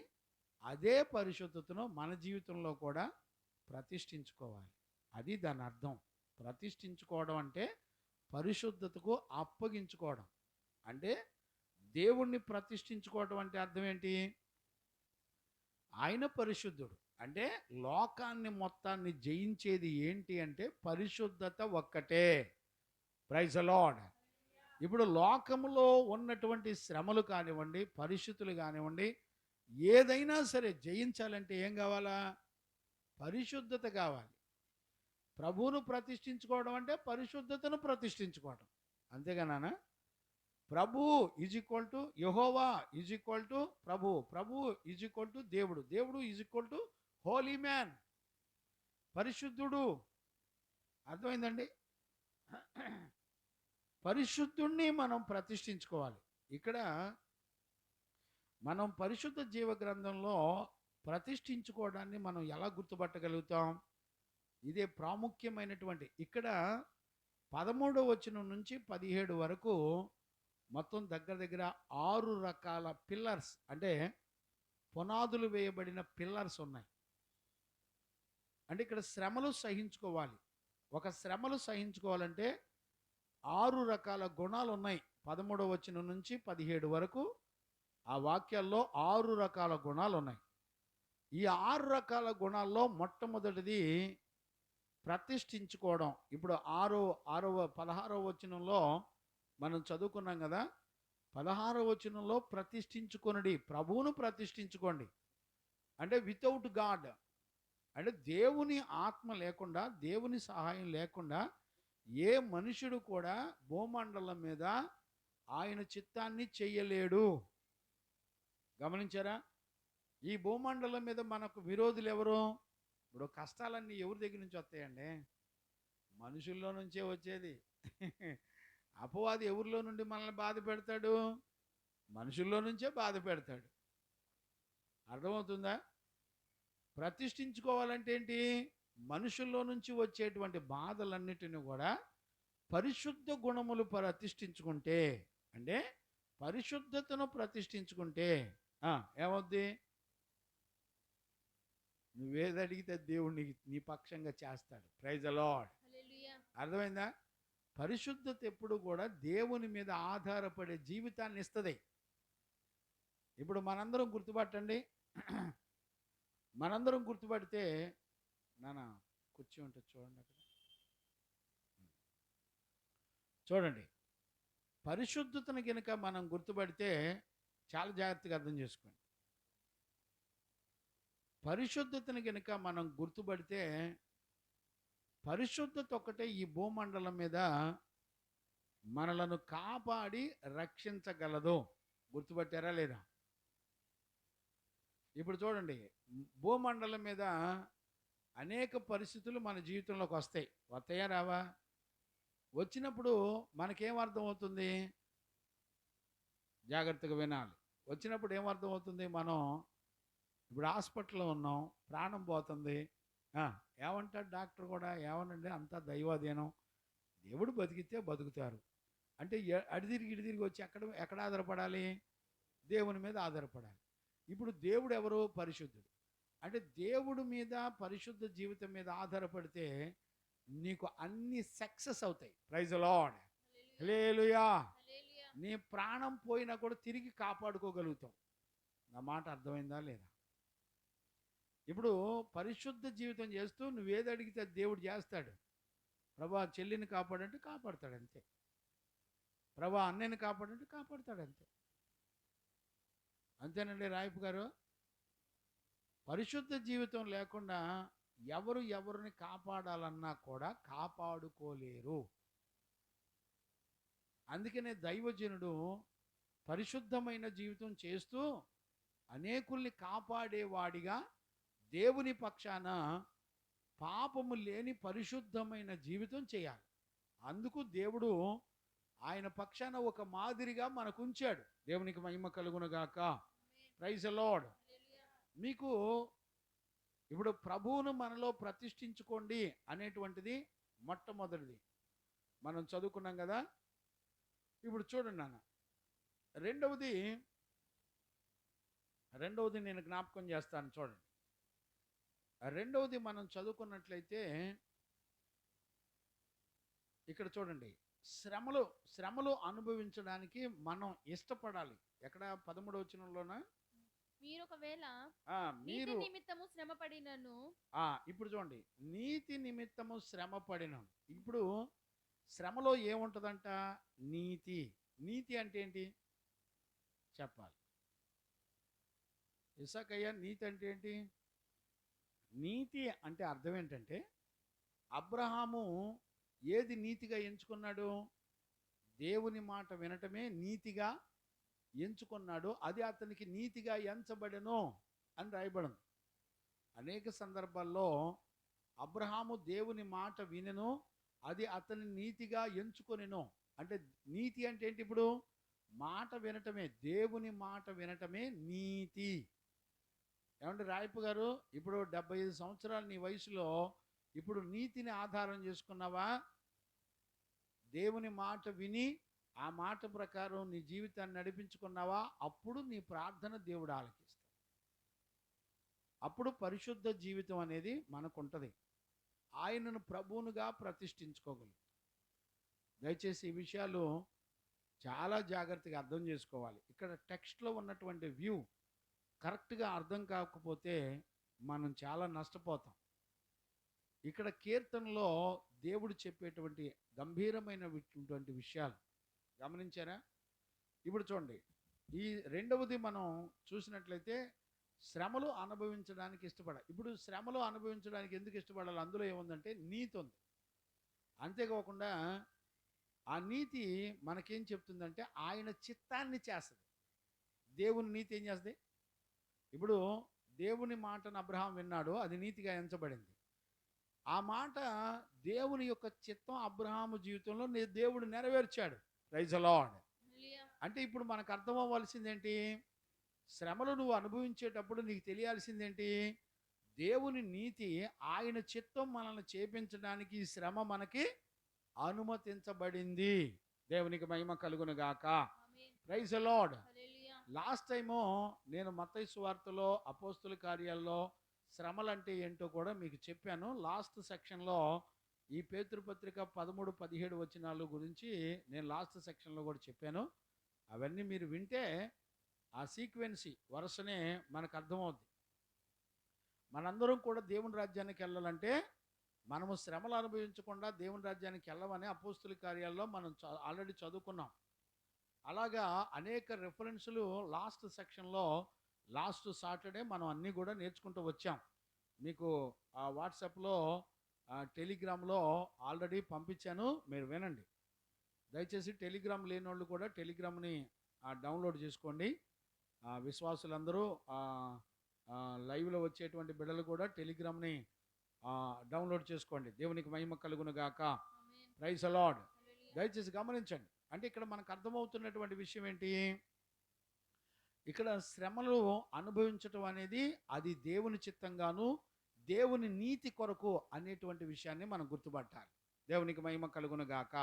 అదే పరిశుద్ధతను మన జీవితంలో కూడా ప్రతిష్ఠించుకోవాలి. అది దాని అర్థం. ప్రతిష్ఠించుకోవడం అంటే పరిశుద్ధతకు అప్పగించుకోవడం. అంటే దేవుణ్ణి ప్రతిష్ఠించుకోవడం అంటే అర్థం ఏంటి? ఆయన పరిశుద్ధుడు. అంటే లోకాన్ని మొత్తాన్ని జయించేది ఏంటి అంటే పరిశుద్ధత ఒక్కటే. Praise the Lord. ఇప్పుడు లోకములో ఉన్నటువంటి శ్రమలు కానివ్వండి, పరిస్థితులు కానివ్వండి, ఏదైనా సరే జయించాలంటే ఏం కావాలా? పరిశుద్ధత కావాలి. ప్రభువును ప్రతిష్ఠించుకోవడం అంటే పరిశుద్ధతను ప్రతిష్ఠించుకోవడం. అంతేగా నాన్న? ప్రభు ఈజ్ ఈక్వల్ టు యెహోవా ఈజ్ ఈక్వల్ టు ప్రభు, ప్రభు ఈజ్ ఈక్వల్ టు దేవుడు, దేవుడు is equal to holy man, పరిశుద్ధుడు. అర్థమైందండి? పరిశుద్ధుణ్ణి మనం ప్రతిష్ఠించుకోవాలి. ఇక్కడ మనం పరిశుద్ధ జీవ గ్రంథంలో ప్రతిష్ఠించుకోవడాన్ని మనం ఎలా గుర్తుపట్టగలుగుతాం? ఇదే ప్రాముఖ్యమైనటువంటి. ఇక్కడ 13వ వచనం నుంచి 17 వరకు మొత్తం దగ్గర దగ్గర 6 రకాల పిల్లర్స్, అంటే పునాదులు వేయబడిన పిల్లర్స్ ఉన్నాయి. అంటే ఇక్కడ శ్రమలు సహించుకోవాలి. ఒక శ్రమలు సహించుకోవాలంటే 6 రకాల గుణాలు ఉన్నాయి. 13వ వచనం నుంచి 17 వరకు ఆ వాక్యాల్లో 6 రకాల గుణాలు ఉన్నాయి. ఈ 6 రకాల గుణాల్లో మొట్టమొదటిది ప్రతిష్ఠించుకోవడం. ఇప్పుడు 16వ వచనంలో మనం చదువుకున్నాం కదా, 16వ వచనంలో ప్రతిష్ఠించుకొనుడి, ప్రభువును ప్రతిష్ఠించుకోండి. అంటే వితౌట్ గాడ్, అంటే దేవుని ఆత్మ లేకుండా, దేవుని సహాయం లేకుండా ఏ మనుషుడు కూడా భూమండలం మీద ఆయన చిత్తాన్ని చెయ్యలేడు. గమనించారా? ఈ భూమండలం మీద మనకు విరోధులు ఎవరు? ఇప్పుడు కష్టాలన్నీ ఎవరి దగ్గర నుంచి వస్తాయండి? మనుషుల్లో నుంచే వచ్చేది. అపవాది ఎవరిలో నుండి మనల్ని బాధ పెడతాడు? మనుషుల్లో నుంచే బాధ పెడతాడు. అర్థమవుతుందా? ప్రతిష్ఠించుకోవాలంటే ఏంటి? మనుషుల్లో నుంచి వచ్చేటువంటి బాధలన్నిటిని కూడా పరిశుద్ధ గుణములు ప్రతిష్ఠించుకుంటే, అంటే పరిశుద్ధతను ప్రతిష్ఠించుకుంటే ఏమవుద్ది? నువ్వేది అడిగితే దేవుడు నీ పక్షంగా చేస్తాడు. Praise the lord. హల్లెలూయా. అర్థమైందా? పరిశుద్ధత ఎప్పుడు కూడా దేవుని మీద ఆధారపడే జీవితాన్ని ఇస్తుంది. ఇప్పుడు మనందరం గుర్తుపట్టండి, మనందరం గుర్తుపడితే, నాన్న కుర్చీ ఉంటుంది చూడండి, అక్కడ చూడండి. పరిశుద్ధతను కనుక మనం గుర్తుపడితే చాలా జాగ్రత్తగా అర్థం చేసుకోండి. పరిశుద్ధతను కనుక మనం గుర్తుపడితే పరిశుద్ధత ఒక్కటే ఈ భూమండలం మీద మనలను కాపాడి రక్షించగలదు. గుర్తుపట్టారా లేదా? ఇప్పుడు చూడండి, భూమండలం మీద అనేక పరిస్థితులు మన జీవితంలోకి వస్తాయి. వస్తాయా రావా? వచ్చినప్పుడు మనకేం అర్థం అవుతుంది? జాగ్రత్తగా వినాలి. వచ్చినప్పుడు ఏమర్థం అవుతుంది? మనం ఇప్పుడు హాస్పిటల్లో ఉన్నాం, ప్రాణం పోతుంది. ఏమంటాడు డాక్టర్ కూడా? ఏమనండి, అంతా దైవాధీనం, దేవుడు బతికితే బతుకుతారు అంటే అడిదిరిగి ఇడిదిరిగి వచ్చి ఎక్కడ ఆధారపడాలి? దేవుని మీద ఆధారపడాలి. ఇప్పుడు దేవుడు ఎవరు? పరిశుద్ధుడు. అంటే దేవుడి మీద, పరిశుద్ధ జీవితం మీద ఆధారపడితే నీకు అన్ని సక్సెస్ అవుతాయి. Praise the lord. హల్లెలూయా. నీ ప్రాణం పోయినా కూడా తిరిగి కాపాడుకోగలుగుతాం. నా మాట అర్థమైందా లేదా? ఇప్పుడు పరిశుద్ధ జీవితం చేస్తూ నువ్వేది అడిగితే దేవుడు చేస్తాడు. ప్రభా చెల్లిని కాపాడంటే కాపాడతాడు అంతే. ప్రభా అన్నయ్యని కాపాడంటే కాపాడతాడు అంతే. అంతేనండి రాయపు గారు. పరిశుద్ధ జీవితం లేకుండా ఎవరిని కాపాడాలన్నా కూడా కాపాడుకోలేరు. అందుకనే దైవజనుడు పరిశుద్ధమైన జీవితం చేస్తూ అనేకుల్ని కాపాడేవాడిగా దేవుని పక్షాన పాపము లేని పరిశుద్ధమైన జీవితం చేయాలి. అందుకు దేవుడు ఆయన పక్షాన ఒక మాదిరిగా మనకు ఉంచాడు. దేవునికి మహిమ కలుగునుగాక. Praise the Lord. మీకు ఇప్పుడు ప్రభువును మనలో ప్రతిష్ఠించుకోండి అనేటువంటిది మొట్టమొదటిది మనం చదువుకున్నాం కదా. ఇప్పుడు చూడండి నాన్న, రెండవది నేను జ్ఞాపకం చేస్తాను చూడండి. రెండవది మనం చదువుకున్నట్లయితే ఇక్కడ చూడండి, శ్రమలు అనుభవించడానికి మనం ఇష్టపడాలి. ఎక్కడ? 13వ వచనంలోనా? మీరు ఒకవేళ మీరు నీతి నిమిత్తము శ్రమ పడినను. ఇప్పుడు చూడండి, నీతి నిమిత్తము శ్రమ పడినను. ఇప్పుడు శ్రమలో ఏముంటుందంట? నీతి. నీతి అంటే ఏంటి చెప్పాలి. ఇసాకయ్య, నీతి అంటే ఏంటి? నీతి అంటే అర్థం ఏంటంటే, అబ్రహాము ఏది నీతిగా ఎంచుకున్నాడు? దేవుని మాట వినటమే నీతిగా ఎంచుకున్నాడు. అది అతనికి నీతిగా ఎంచబడెను అని రాయబడింది. అనేక సందర్భాల్లో అబ్రహాము దేవుని మాట వినెను, అది అతని నీతిగా ఎంచుకొనెను. అంటే నీతి అంటే ఏంటి? ఇప్పుడు మాట వినటమే, దేవుని మాట వినటమే నీతి. ఏమంటే రాయపు గారు, ఇప్పుడు 75 సంవత్సరాలు నీ వయసులో ఇప్పుడు నీతిని ఆధారం చేసుకున్నావా? దేవుని మాట విని ఆ మాట ప్రకారం నీ జీవితాన్ని నడిపించుకున్నావా? అప్పుడు నీ ప్రార్థన దేవుడు ఆలకిస్తాడు. అప్పుడు పరిశుద్ధ జీవితం అనేది మనకుంటుంది. ఆయనను ప్రభువునుగా ప్రతిష్ఠించుకోగలుగుతాం. దయచేసి ఈ విషయాలు చాలా జాగ్రత్తగా అర్థం చేసుకోవాలి. ఇక్కడ టెక్స్ట్లో ఉన్నటువంటి వ్యూ కరెక్ట్గా అర్థం కాకపోతే మనం చాలా నష్టపోతాం. ఇక్కడ కీర్తనలో దేవుడు చెప్పేటువంటి గంభీరమైనటువంటి విషయాలు గమనించారా? ఇప్పుడు చూడండి, ఈ రెండవది మనం చూసినట్లయితే శ్రమలు అనుభవించడానికి ఇష్టపడాలి. ఇప్పుడు శ్రమలు అనుభవించడానికి ఎందుకు ఇష్టపడాలి? అందులో ఏముందంటే నీతి ఉంది. అంతేకాకుండా ఆ నీతి మనకేం చెప్తుందంటే ఆయన చిత్తాన్ని చేస్తుంది. దేవుని నీతి ఏం చేస్తుంది? ఇప్పుడు దేవుని మాటను అబ్రహాం విన్నాడు, అది నీతిగా ఎంచబడింది. ఆ మాట దేవుని యొక్క చిత్తం అబ్రహాము జీవితంలో దేవుడు నెరవేర్చాడు. Praise the lord. అంటే ఇప్పుడు మనకు అర్థం అవ్వాల్సిందేంటి? శ్రమలు నువ్వు అనుభవించేటప్పుడు నీకు తెలియాల్సిందేంటి? దేవుని నీతి, ఆయన చిత్తం మనల్ని చేపించడానికి ఈ శ్రమ మనకి అనుమతించబడింది. దేవునికి మహిమ కలుగును గాక. Praise the Lord. Last time నేను మత్తయి సువార్తలో, అపోస్తుల కార్యాల్లో శ్రమలంటే ఏంటో కూడా మీకు చెప్పాను. లాస్ట్ సెక్షన్లో ఈ పేతురుపత్రిక 13-17 వచనాలు గురించి నేను లాస్ట్ సెక్షన్లో కూడా చెప్పాను. అవన్నీ మీరు వింటే ఆ సీక్వెన్సీ వరుసనే మనకు అర్థమవుద్ది. మనందరం కూడా దేవుని రాజ్యానికి వెళ్ళాలంటే మనము శ్రమలు అనుభవించకుండా దేవుని రాజ్యానికి వెళ్ళమని అపోస్తుల కార్యాల్లో మనం ఆల్రెడీ చదువుకున్నాం. అలాగా అనేక రెఫరెన్సులు లాస్ట్ సెక్షన్లో లాస్ట్ సాటర్డే మనం అన్నీ కూడా నేర్చుకుంటూ వచ్చాం. మీకు ఆ వాట్సాప్లో టెలిగ్రామ్లో ఆల్రెడీ పంపించాను, మీరు వినండి. దయచేసి టెలిగ్రామ్ లేని వాళ్ళు కూడా టెలిగ్రామ్ని డౌన్లోడ్ చేసుకోండి. విశ్వాసులందరూ లైవ్లో వచ్చేటువంటి బిడ్డలు కూడా టెలిగ్రామ్ని డౌన్లోడ్ చేసుకోండి. దేవునికి మహిమ కలుగును గాక. Praise the Lord. దయచేసి గమనించండి. అంటే ఇక్కడ మనకు అర్థమవుతున్నటువంటి విషయం ఏంటి? ఇక్కడ శ్రమలు అనుభవించటం అనేది అది దేవుని చిత్తంగాను దేవుని నీతి కొరకు అనేటువంటి విషయాన్ని మనం గుర్తుపట్టాలి. దేవునికి మహిమ కలుగును గాక.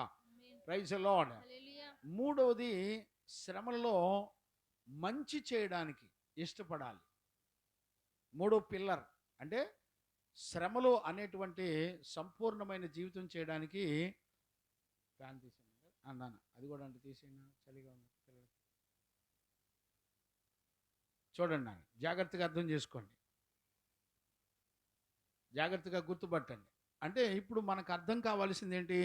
Praise the Lord. మూడవది, శ్రమలలో మంచి చేయడానికి ఇష్టపడాలి. మూడో పిల్లర్ అంటే శ్రమలు అనేటువంటి సంపూర్ణమైన జీవితం చేయడానికి ఫ్యాన్ తీసేయండి అన్నాను, అది కూడా అంటే తీసేయండి, చలిగా ఉంది. చూడండి నాన్న, జాగ్రత్తగా అర్థం చేసుకోండి, జాగ్రత్తగా గుర్తుపట్టండి. అంటే ఇప్పుడు మనకు అర్థం కావాల్సింది ఏంటి?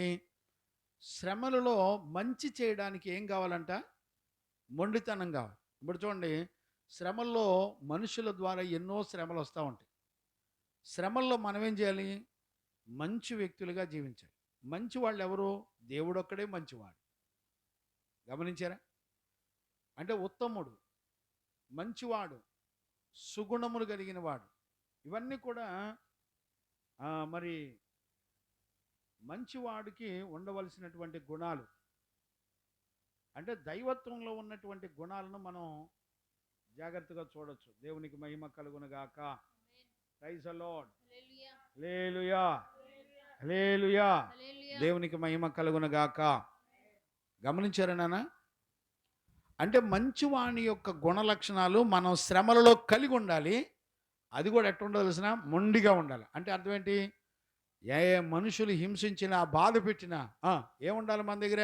శ్రమలలో మంచి చేయడానికి ఏం కావాలంట? మొండితనం కావాలి. ఇప్పుడు చూడండి, శ్రమల్లో మనుషుల ద్వారా ఎన్నో శ్రమలు వస్తూ ఉంటాయి. శ్రమల్లో మనం ఏం చేయాలి? మంచి వ్యక్తులుగా జీవించాలి. మంచి వాళ్ళు ఎవరు? దేవుడు ఒక్కడే మంచివాడు. గమనించారా? అంటే ఉత్తముడు, మంచివాడు, సుగుణములు కలిగిన వాడు, ఇవన్నీ కూడా మరి మంచివాడికి ఉండవలసినటువంటి గుణాలు. అంటే దైవత్వంలో ఉన్నటువంటి గుణాలను మనం జాగ్రత్తగా చూడొచ్చు. దేవునికి మహిమ కలుగును గాక. Praise the lord. Hallelujah, hallelujah. దేవునికి మహిమ కలుగును గాక. గమనించారా నాన్న? అంటే మంచివాణి యొక్క గుణ లక్షణాలు మనం శ్రమలలో కలిగి ఉండాలి. అది కూడా ఎట్లా ఉండాలి తెలిసిన? మొండిగా ఉండాలి. అంటే అర్థం ఏంటి? ఏ మనుషులు హింసించినా బాధ పెట్టినా ఏముండాలి మన దగ్గర?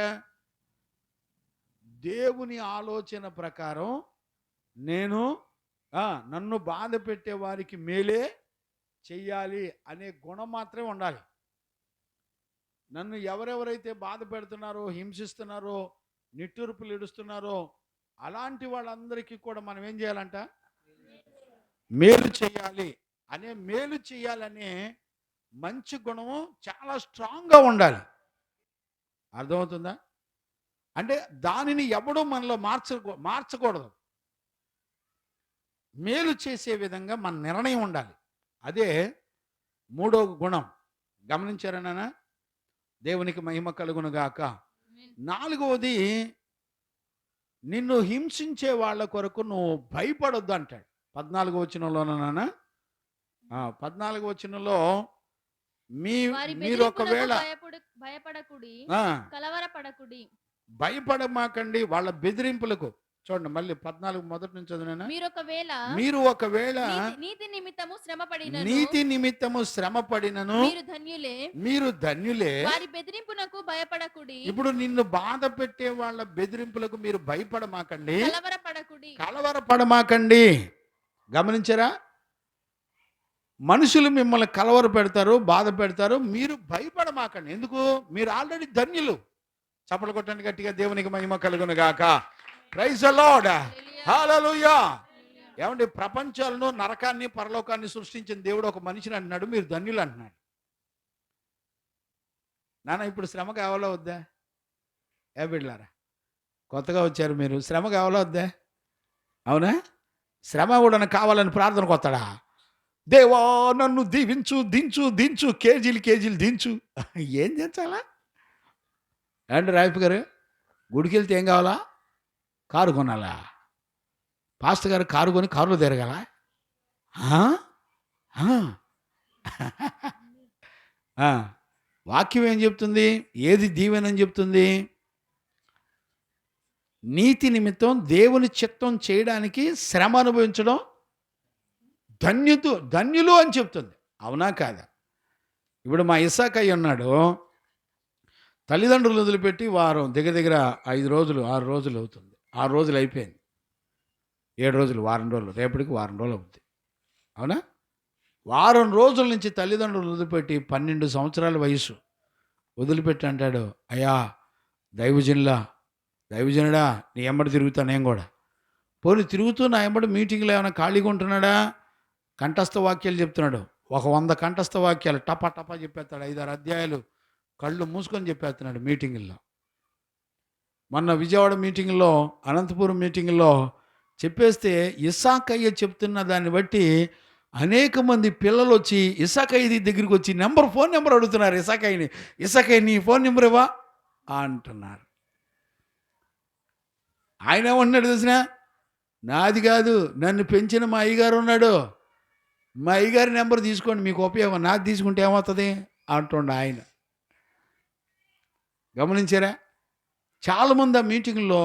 దేవుని ఆలోచన ప్రకారం నేను నన్ను బాధ పెట్టే వారికి మేలే చెయ్యాలి అనే గుణం మాత్రమే ఉండాలి. నన్ను ఎవరెవరైతే బాధ పెడుతున్నారో, హింసిస్తున్నారో, నిట్టూర్పులు ఇడుస్తున్నారో అలాంటి వాళ్ళందరికీ కూడా మనం ఏం చేయాలంట? మేలు చేయాలి. మేలు చేయాలనే మంచి గుణము చాలా స్ట్రాంగ్గా ఉండాలి. అర్థమవుతుందా? అంటే దానిని ఎవడూ మనలో మార్చకూడదు. మేలు చేసే విధంగా మన నిర్ణయం ఉండాలి. అదే మూడో గుణం. గమనించారా నాన్న? దేవునికి మహిమ కలుగును గాక. నాలుగవది, నిన్ను హింసించే వాళ్ళ కొరకు నువ్వు భయపడొద్దు అంటాడు. 14వ వచనంలోనా నాన్న? 14వ వచనంలో మీరు ఒకవేళ భయపడకుడి, ఆ, కలవరపడకుడి. భయపడమాకండి వాళ్ళ బెదిరింపులకు. చూడండి మళ్ళీ 14 మొదటి నుంచి చదివినా. మీరు ఒకవేళ నీతి నిమిత్తము శ్రమపడినను మీరు ధన్యులే. వారి బెదిరింపునకు భయపడకుడి. ఇప్పుడు నిన్ను బాధ పెట్టే వాళ్ళ బెదిరింపులకు మీరు భయపడమాకండి, కలవరపడమాకండి. గమనించరా? మనుషులు మిమ్మల్ని కలవర పెడతారు, బాధ పెడతారు, మీరు భయపడమాకండి. ఎందుకు? మీరు ఆల్రెడీ ధన్యులు. చప్పట్లు కొట్టండి గట్టిగా. దేవునికి మహిమ కలుగును గాక. Praise the lord. హల్లెలూయా. ఏమండి, ప్రపంచాలను, నరకాన్ని, పరలోకాన్ని సృష్టించిన దేవుడు ఒక మనిషిని అంటున్నాడు, మీరు ధన్యులు అంటున్నాడు. నాన్న, ఇప్పుడు శ్రమ కావాలా వద్దా? ఏ బిడ్డలారా, కొత్తగా వచ్చారు మీరు, శ్రమ కావాలా వద్దా? అవునా? శ్రమ కూడా కావాలని ప్రార్థనకు వస్తాడా? దేవా నన్ను దీవించు, దించు దించు, కేజీలు కేజీలు దించు. ఏం దించాలా? ఏమండి రాయపు గారు, గుడికి వెళ్తే ఏం కావాలా? కారు కొనాలా? పాస్టర్ గారు కారు కొని కారులో తిరగాల? వాక్యం ఏం చెప్తుంది? ఏది దీవెనని చెప్తుంది? నీతి నిమిత్తం దేవుని చిత్తం చేయడానికి శ్రమ అనుభవించడం ధన్యులు అని చెప్తుంది. అవునా కాదా? ఇప్పుడు మా ఇస్సాకయ్య ఉన్నాడు, తల్లిదండ్రులు వదిలిపెట్టి వారం దగ్గర 5 రోజులు 6 రోజులు అవుతుంది. 6 రోజులు అయిపోయింది, 7 రోజులు, వారం రోజులు, రేపటికి వారం రోజులు అవుతుంది. అవునా? వారం రోజుల నుంచి తల్లిదండ్రులు వదిలిపెట్టి 12 సంవత్సరాల వయసు వదిలిపెట్టి అంటాడు, అయ్యా దైవజనులా దైవజనుడా నీ ఎంబడి తిరుగుతా నేను కూడా. పోనీ తిరుగుతూ నా ఎంబడి మీటింగ్లో ఏమైనా ఖాళీగా ఉంటున్నాడా? కంఠస్థ వాక్యాలు చెప్తున్నాడు. ఒక 100 కంఠస్థ వాక్యాలు టపా టపా చెప్పేస్తాడు. 5-6 అధ్యాయాలు కళ్ళు మూసుకొని చెప్పేస్తున్నాడు మీటింగుల్లో. మొన్న విజయవాడ మీటింగ్లో, అనంతపురం మీటింగ్లో చెప్పేస్తే ఇస్సాకయ్య చెప్తున్న దాన్ని బట్టి అనేక మంది పిల్లలు వచ్చి ఇస్సాకయ్య దగ్గరికి వచ్చి ఫోన్ నెంబర్ అడుగుతున్నారు. ఇస్సాకయ్య నీ ఫోన్ నెంబర్ ఇవ్వా అంటున్నారు. ఆయన ఏమంటున్నాడు తెలిసిన? నాది కాదు, నన్ను పెంచిన మా అయ్యగారు ఉన్నాడు, మా అయ్యగారి నెంబర్ తీసుకోండి మీకు ఉపయోగం, నాది తీసుకుంటే ఏమవుతుంది అంటుండ ఆయన. గమనించారా? చాలామంది ఆ మీటింగ్లో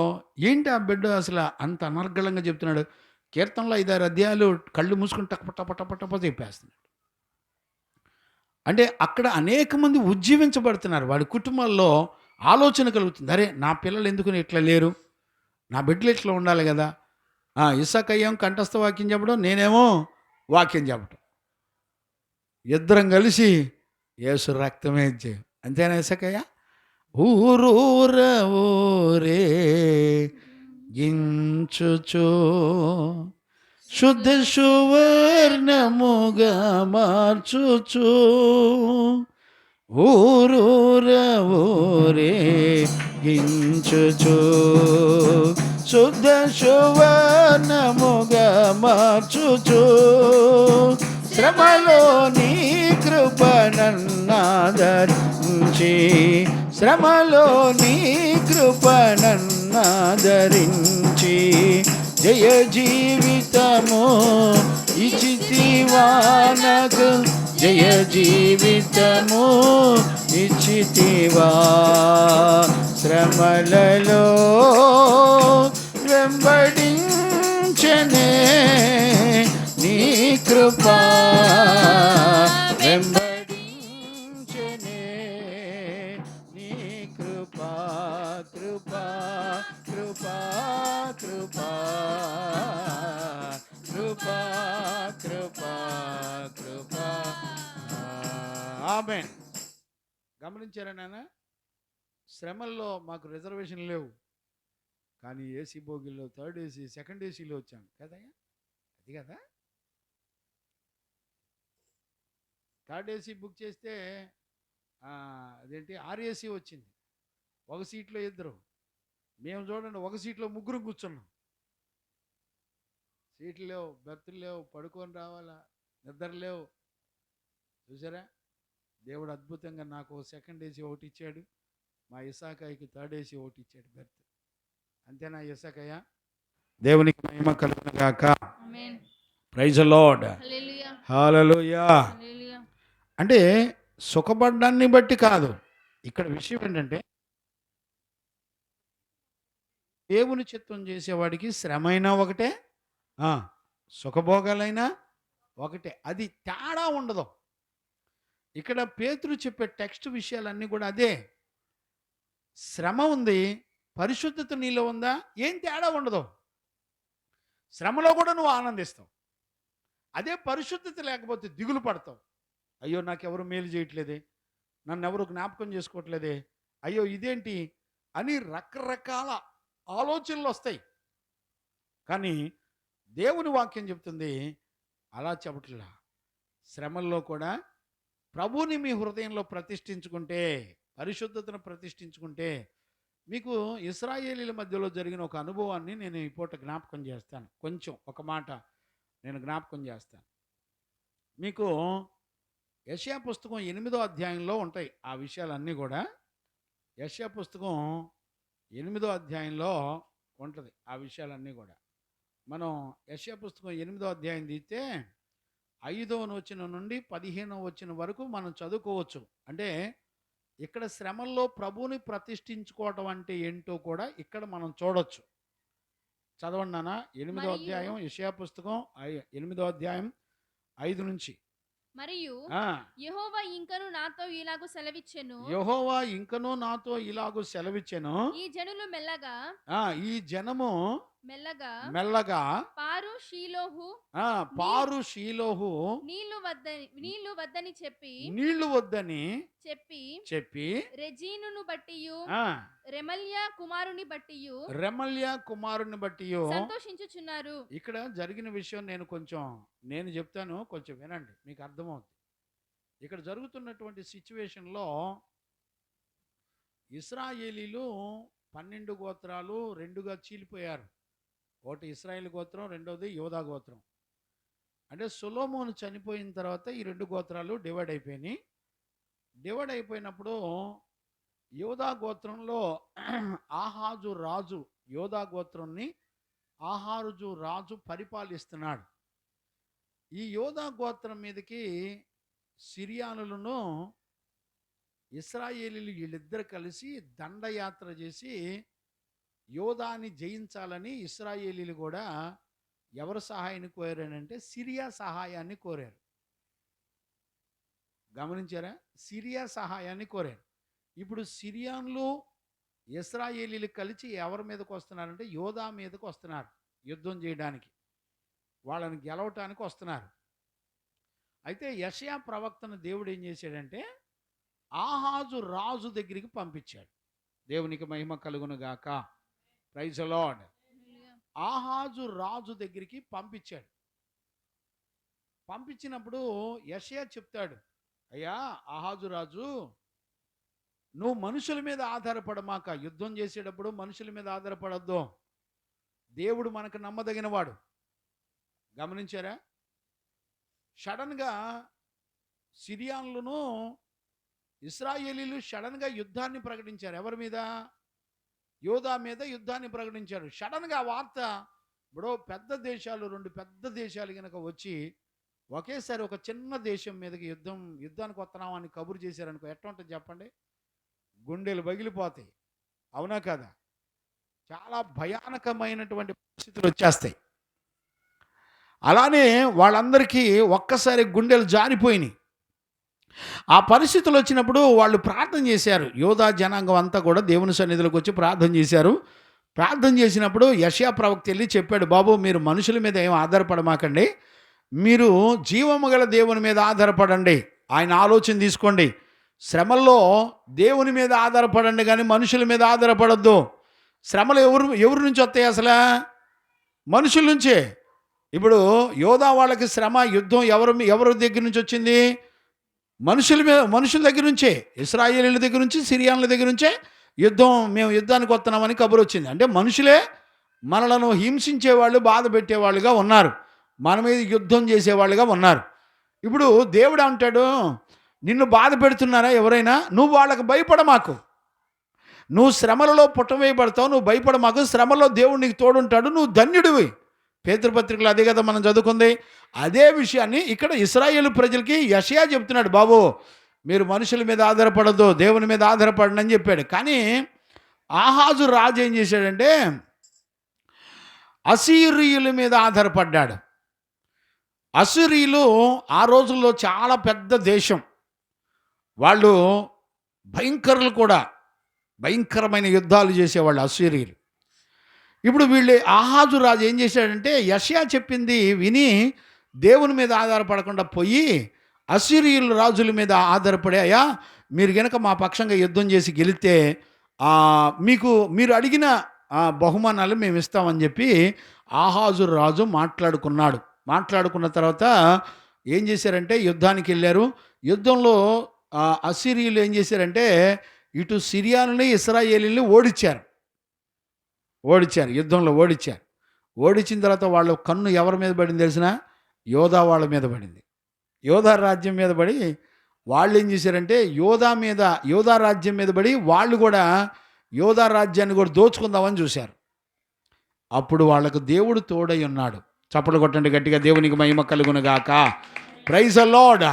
ఏంటి ఆ బిడ్డ అసలు అంత అనర్గళంగా చెప్తున్నాడు. కీర్తనలో 5-6 అధ్యాయాలు కళ్ళు మూసుకుని టప చెప్పేస్తున్నాడు. అంటే అక్కడ అనేక మంది ఉజ్జీవించబడుతున్నారు. వాడి కుటుంబాల్లో ఆలోచన కలుగుతుంది. అరే నా పిల్లలు ఎందుకు ఇట్లా లేరు, నా బిడ్డలు ఇట్లా ఉండాలి కదా. ఇస్సాకయ్యేం కంఠస్థ వాక్యం చెప్పడం, నేనేమో వాక్యం చెప్పడం, ఇద్దరం కలిసి యేసు రక్తమే ఇచ్చేయం. అంతేనా ఇస్సాకయ్య? ఊరూర ఊరే గించుచు శుద్ధ సువర్ణముగా మార్చుచు, ఊరూర ఊరే గించుచు శుద్ధ సువర్ణముగా మార్చుచు, శ్రమలో నీ కృప నన్నాదరించి, శ్రమలో నీ కృప నన్నాదరించి, జయ జీవితము ఇచ్చితివా నాకు, జయ జీవితము ఇచ్చితివా, శ్రమలలో వెంబడించనే నీ కృపా, వెంబడించనే నీ కృపా, కృపా కృపా కృపా కృపా కృపా కృపా. ఆమేన్. గమనించారా నాన్న? శ్రమల్లో మాకు రిజర్వేషన్ లేవు, కానీ ఏసీ బోగిల్లో, థర్డ్ ఏసీ, సెకండ్ ఏసీలో వచ్చాం కదా. అది కదా, థర్డ్ ఏసీ బుక్ చేస్తే అదేంటి ఆర్ఏసీ వచ్చింది. ఒక సీట్లో ఇద్దరు, మేము చూడండి ఒక సీట్లో ముగ్గురు కూర్చున్నాం. సీట్లు లేవు, బెర్తులు లేవు, పడుకొని రావాలా, నిద్ర లేవు. చూసారా? దేవుడు అద్భుతంగా నాకు సెకండ్ ఏసీ ఒకటి ఇచ్చాడు, మా ఇస్సాకయ్యకి థర్డ్ ఏసీ ఒకటి ఇచ్చాడు బెర్త్. అంతేనా ఇస్సాకయ్య? దేవునికి మహిమ కలుగును గాక. Praise the lord. హల్లెలూయా. అంటే సుఖపడ్డాన్ని బట్టి కాదు. ఇక్కడ విషయం ఏంటంటే దేవుని చిత్తం చేసేవాడికి శ్రమైనా ఒకటే, సుఖభోగాలైనా ఒకటే, అది తేడా ఉండదు. ఇక్కడ పేతురు చెప్పే టెక్స్ట్ విషయాలన్నీ కూడా అదే. శ్రమ ఉంది, పరిశుద్ధత నీలో ఉందా, ఏం తేడా ఉండదు. శ్రమలో కూడా నువ్వు ఆనందిస్తావు. అదే పరిశుద్ధత లేకపోతే దిగులు పడతావు. అయ్యో నాకెవరు మేలు చేయట్లేదే, నన్ను ఎవరు జ్ఞాపకం చేసుకోవట్లేదే, అయ్యో ఇదేంటి అని రకరకాల ఆలోచనలు వస్తాయి. కానీ దేవుని వాక్యం చెప్తుంది అలా చెప్పట్లా. శ్రమల్లో కూడా ప్రభువుని మీ హృదయంలో ప్రతిష్ఠించుకుంటే, పరిశుద్ధతను ప్రతిష్ఠించుకుంటే, మీకు ఇశ్రాయేలీల మధ్యలో జరిగిన ఒక అనుభవాన్ని నేను ఈ పూట జ్ఞాపకం చేస్తాను. కొంచెం ఒక మాట నేను జ్ఞాపకం చేస్తాను. మీకు యెషయా పుస్తకం 8వ అధ్యాయంలో ఉంటాయి ఆ విషయాలన్నీ కూడా. యెషయా పుస్తకం 8వ అధ్యాయంలో ఉంటుంది ఆ విషయాలన్నీ కూడా. మనం యెషయా పుస్తకం 8వ అధ్యాయం తీస్తే 5వ వచనం నుండి 15వ వచనం వరకు మనం చదువుకోవచ్చు. అంటే ఇక్కడ శ్రమల్లో ప్రభువుని ప్రతిష్ఠించుకోవటం అంటే ఏంటో కూడా ఇక్కడ మనం చూడొచ్చు. చదవండి నాన్న. 8వ అధ్యాయం యెషయా పుస్తకం 8వ అధ్యాయం 5 నుంచి. మరియు యెహోవా ఇంకను నాతో ఇలాగు సెలవిచ్చెను, యెహోవా ఇంకను నాతో ఇలాగు సెలవిచ్చెను, ఈ జనులు మెల్లగా, ఈ జనము మెల్లగా పారు షీలోహు పారు షీలోహు నీళ్లు వద్దని నీళ్లు వద్దని చెప్పి రెజీనును బట్టియు రెమల్యా కుమారుని బట్టియు సంతోషించుచున్నారు. ఇక్కడ జరిగిన విషయం నేను చెప్తాను, కొంచెం వినండి, మీకు అర్థమవుతుంది. ఇక్కడ జరుగుతున్నటువంటి సిచ్యువేషన్లో ఇశ్రాయేలీలు 12 గోత్రాలు రెండుగా చీలిపోయారు. ఒకటి ఇశ్రాయేల్ గోత్రం, రెండోది యోధా గోత్రం. అంటే సొలొమోను చనిపోయిన తర్వాత ఈ 2 గోత్రాలు డివైడ్ అయిపోయినాయి. డివైడ్ అయిపోయినప్పుడు యోధా గోత్రంలో ఆహాజు రాజు, యోధా గోత్రాన్ని ఆహాజు రాజు పరిపాలిస్తున్నాడు. ఈ యోధా గోత్రం మీదకి సిరియానులను ఇశ్రాయేలీలు వీళ్ళిద్దరు కలిసి దండయాత్ర చేసి యోధాని జయించాలని ఇశ్రాయేలీలు కూడా ఎవరు సహాయాన్ని కోరారంటే సిరియా సహాయాన్ని కోరారు. గమనించారా? సిరియా సహాయాన్ని కోరారు. ఇప్పుడు సిరియాన్లు ఇశ్రాయేలీలు కలిసి ఎవరి మీదకి వస్తున్నారంటే యోధా మీదకి వస్తున్నారు, యుద్ధం చేయడానికి, వాళ్ళని గెలవటానికి వస్తున్నారు. అయితే యెషయా ప్రవక్తను దేవుడు ఏం చేశాడంటే ఆహాజు రాజు దగ్గరికి పంపించాడు. దేవునికి మహిమ కలుగును గాక. Praise the lord. ఆహాజు రాజు దగ్గరికి పంపించాడు. పంపించినప్పుడు యెషయా చెప్తాడు, అయ్యా ఆహాజు రాజు, నువ్వు మనుషుల మీద ఆధారపడమాక, యుద్ధం చేసేటప్పుడు మనుషుల మీద ఆధారపడద్దు, దేవుడు మనకు నమ్మదగినవాడు. గమనించారా? సడన్గా సిరియాన్లను ఇశ్రాయేలీలు సడన్గా యుద్ధాన్ని ప్రకటించారు. ఎవరి మీద? యోధా మీద యుద్ధాన్ని ప్రకటించారు. సడన్గా వార్త ఇప్పుడు పెద్ద దేశాలు, 2 పెద్ద దేశాలు కనుక వచ్చి ఒకేసారి ఒక చిన్న దేశం మీదకి యుద్ధానికి వస్తున్నామని కబురు చేశారనుకో, ఎట్లా ఉంటుంది చెప్పండి? గుండెలు పగిలిపోతాయి, అవునా కదా? చాలా భయానకమైనటువంటి పరిస్థితులు వచ్చేస్తాయి. అలానే వాళ్ళందరికీ ఒక్కసారి గుండెలు జారిపోయినాయి. ఆ పరిస్థితులు వచ్చినప్పుడు వాళ్ళు ప్రార్థన చేశారు. యోధా జనాంగం అంతా కూడా దేవుని సన్నిధిలోకి వచ్చి ప్రార్థన చేశారు. ప్రార్థన చేసినప్పుడు యెషయా ప్రవక్త వెళ్ళి చెప్పాడు, బాబు మీరు మనుషుల మీద ఏం ఆధారపడమాకండి, మీరు జీవము గల దేవుని మీద ఆధారపడండి, ఆయన ఆలోచన తీసుకోండి, శ్రమల్లో దేవుని మీద ఆధారపడండి కానీ మనుషుల మీద ఆధారపడద్దు. శ్రమలు ఎవరి నుంచి వస్తాయి? అసలు మనుషుల నుంచే. ఇప్పుడు యోధా వాళ్ళకి శ్రమ, యుద్ధం ఎవరి దగ్గర నుంచి వచ్చింది? మనుషుల దగ్గర నుంచే, ఇశ్రాయేలీల దగ్గర నుంచి, సిరియానుల దగ్గర నుంచే మేము యుద్ధానికి వస్తున్నామని కబురు వచ్చింది. అంటే మనుషులే మనలను హింసించేవాళ్ళు, బాధ పెట్టేవాళ్ళుగా ఉన్నారు, మన మీద యుద్ధం చేసేవాళ్ళుగా ఉన్నారు. ఇప్పుడు దేవుడు అంటాడు, నిన్ను బాధ పెడుతున్నారా ఎవరైనా, నువ్వు వాళ్ళకి భయపడమాకు, నువ్వు శ్రమలలో పుట్టవేయబడతావు, నువ్వు భయపడమాకు, శ్రమలో దేవుడు నీకు తోడుంటాడు, నువ్వు ధన్యుడివి. పేతురుపత్రికలో అదే కదా మనం చదువుకుంది. అదే విషయాన్ని ఇక్కడ ఇశ్రాయేలు ప్రజలకి యెషయా చెప్తున్నాడు, బాబు మీరు మనుషుల మీద ఆధారపడద్దు, దేవుని మీద ఆధారపడండి అని చెప్పాడు. కానీ ఆహాజు రాజు ఏం చేశాడంటే అసీరీయుల మీద ఆధారపడ్డాడు. అసీరీయులు ఆ రోజుల్లో చాలా పెద్ద దేశం, వాళ్ళు భయంకరులు కూడా, భయంకరమైన యుద్ధాలు చేసేవాళ్ళు అసీరీయులు. ఇప్పుడు ఆహాజు రాజు ఏం చేశాడంటే యెషయా చెప్పింది విని దేవుని మీద ఆధారపడకుండా పోయి అసీరీయుల రాజుల మీద ఆధారపడి, అయ్యా మీరు గనక మా పక్షంగా యుద్ధం చేసి గెలిస్తే మీరు అడిగిన బహుమానాలు మేము ఇస్తామని చెప్పి ఆహాజు రాజు మాట్లాడుకున్న తర్వాత ఏం చేశారంటే యుద్ధానికి వెళ్ళారు. యుద్ధంలో అసీరీయులు ఏం చేశారంటే ఇటు సిరియానుని ఇశ్రాయేలీని ఓడించారు. యుద్ధంలో ఓడించారు. ఓడించిన తర్వాత వాళ్ళ కన్ను ఎవరి మీద పడింది తెలిసిన? యోధా వాళ్ళ మీద పడింది. యోధా రాజ్యం మీద పడి వాళ్ళు ఏం చేశారంటే యోధా రాజ్యం మీద పడి వాళ్ళు కూడా యోధా రాజ్యాన్ని కూడా దోచుకుందామని చూశారు. అప్పుడు వాళ్ళకు దేవుడు తోడై ఉన్నాడు. చప్పట్లు కొట్టండి గట్టిగా, దేవునికి మహిమ కలుగును గాక. Praise the Lord.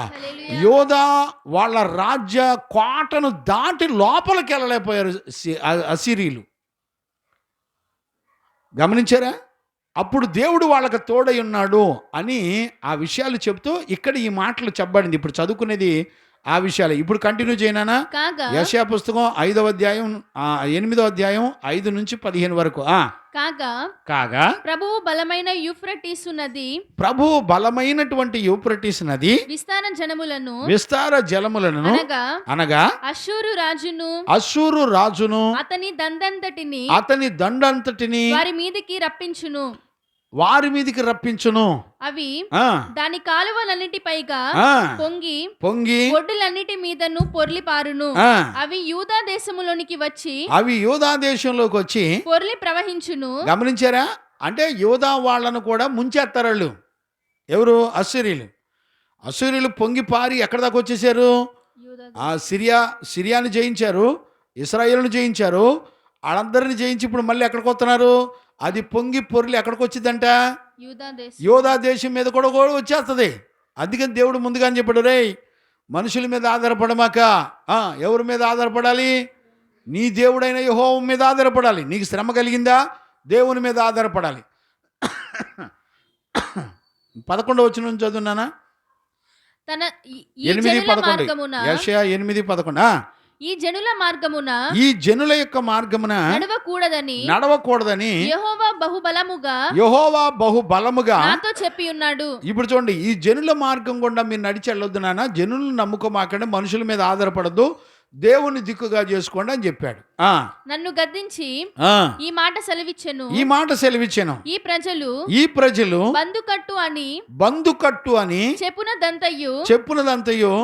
యోధా వాళ్ళ రాజ్య కోటను దాటి లోపలికి వెళ్ళలేకపోయారు అసీరీయులు. గమనించారా? అప్పుడు దేవుడు వాళ్ళకి తోడై ఉన్నాడు అని ఆ విషయాలు చెప్తూ ఇక్కడ ఈ మాటలు చెప్పబడింది. ఇప్పుడు చదువుకునేది ఆ విషయాలు ఇప్పుడు కంటిన్యూ చేయనా. కాగా యెషయా పుస్తకం 5వ అధ్యాయం 8వ అధ్యాయం 5 నుంచి 15 వరకు. కాగా ప్రభువు బలమైన యూఫ్రటీసు నది, ప్రభువు బలమైనటువంటి యూఫ్రటీస్ నది విస్తార జలములను అనగా అష్షూరు రాజును అతని దండంతటిని వారి మీదికి రప్పించును. అవి దాని కాలువలన్నిటి పైగా పొంగి ఒడ్డులన్నిటి మీదను పొర్లి పారును. అవి యూదా దేశములోనికి వచ్చి పొర్లి ప్రవహించును. గమనించారా? అంటే యూదా వాళ్ళను కూడా ముంచేస్తారు వాళ్ళు. ఎవరు? అశ్షూరీలు పొంగి పారి ఎక్కడ దాకా వచ్చేసారు? ఆ సిరియాని జయించారు, ఇశ్రాయేలును జయించారు, వాళ్ళందరిని జయించి ఇప్పుడు మళ్ళీ ఎక్కడికి వస్తున్నారు? అది పొంగి పొర్లి ఎక్కడికి వచ్చిందంట? యూదా దేశం మీద కూడా వచ్చేస్తుంది. అందుకని దేవుడు ముందుగానే చెప్పాడు, రే మనుషుల మీద ఆధారపడమాక. ఎవరి మీద ఆధారపడాలి? నీ దేవుడైన యెహోవా మీద ఆధారపడాలి. నీకు శ్రమ కలిగిందా? దేవుని మీద ఆధారపడాలి. 11వ వచనం చదువున్నానా? 8:11 యెషయా 8:11. ఈ జనుల యొక్క మార్గమున నడవకూడదని యెహోవా బహుబలముగా నాతో చెప్పి ఉన్నాడు. ఇప్పుడు చూడండి, ఈ జనుల మార్గం గుండా మీరు నడిచి వెళ్ళొద్దు నాన్న, జనులను నమ్ముకోమాకండి, మనుషుల మీద ఆధారపడద్దు, దేవుని దిక్కుగా చేసుకోండి అని చెప్పాడు. నన్ను గద్దించి ఈ మాట సెలవిచ్చెను. ఈ ప్రజలు బందుకట్టు అని చెప్పునదంతయు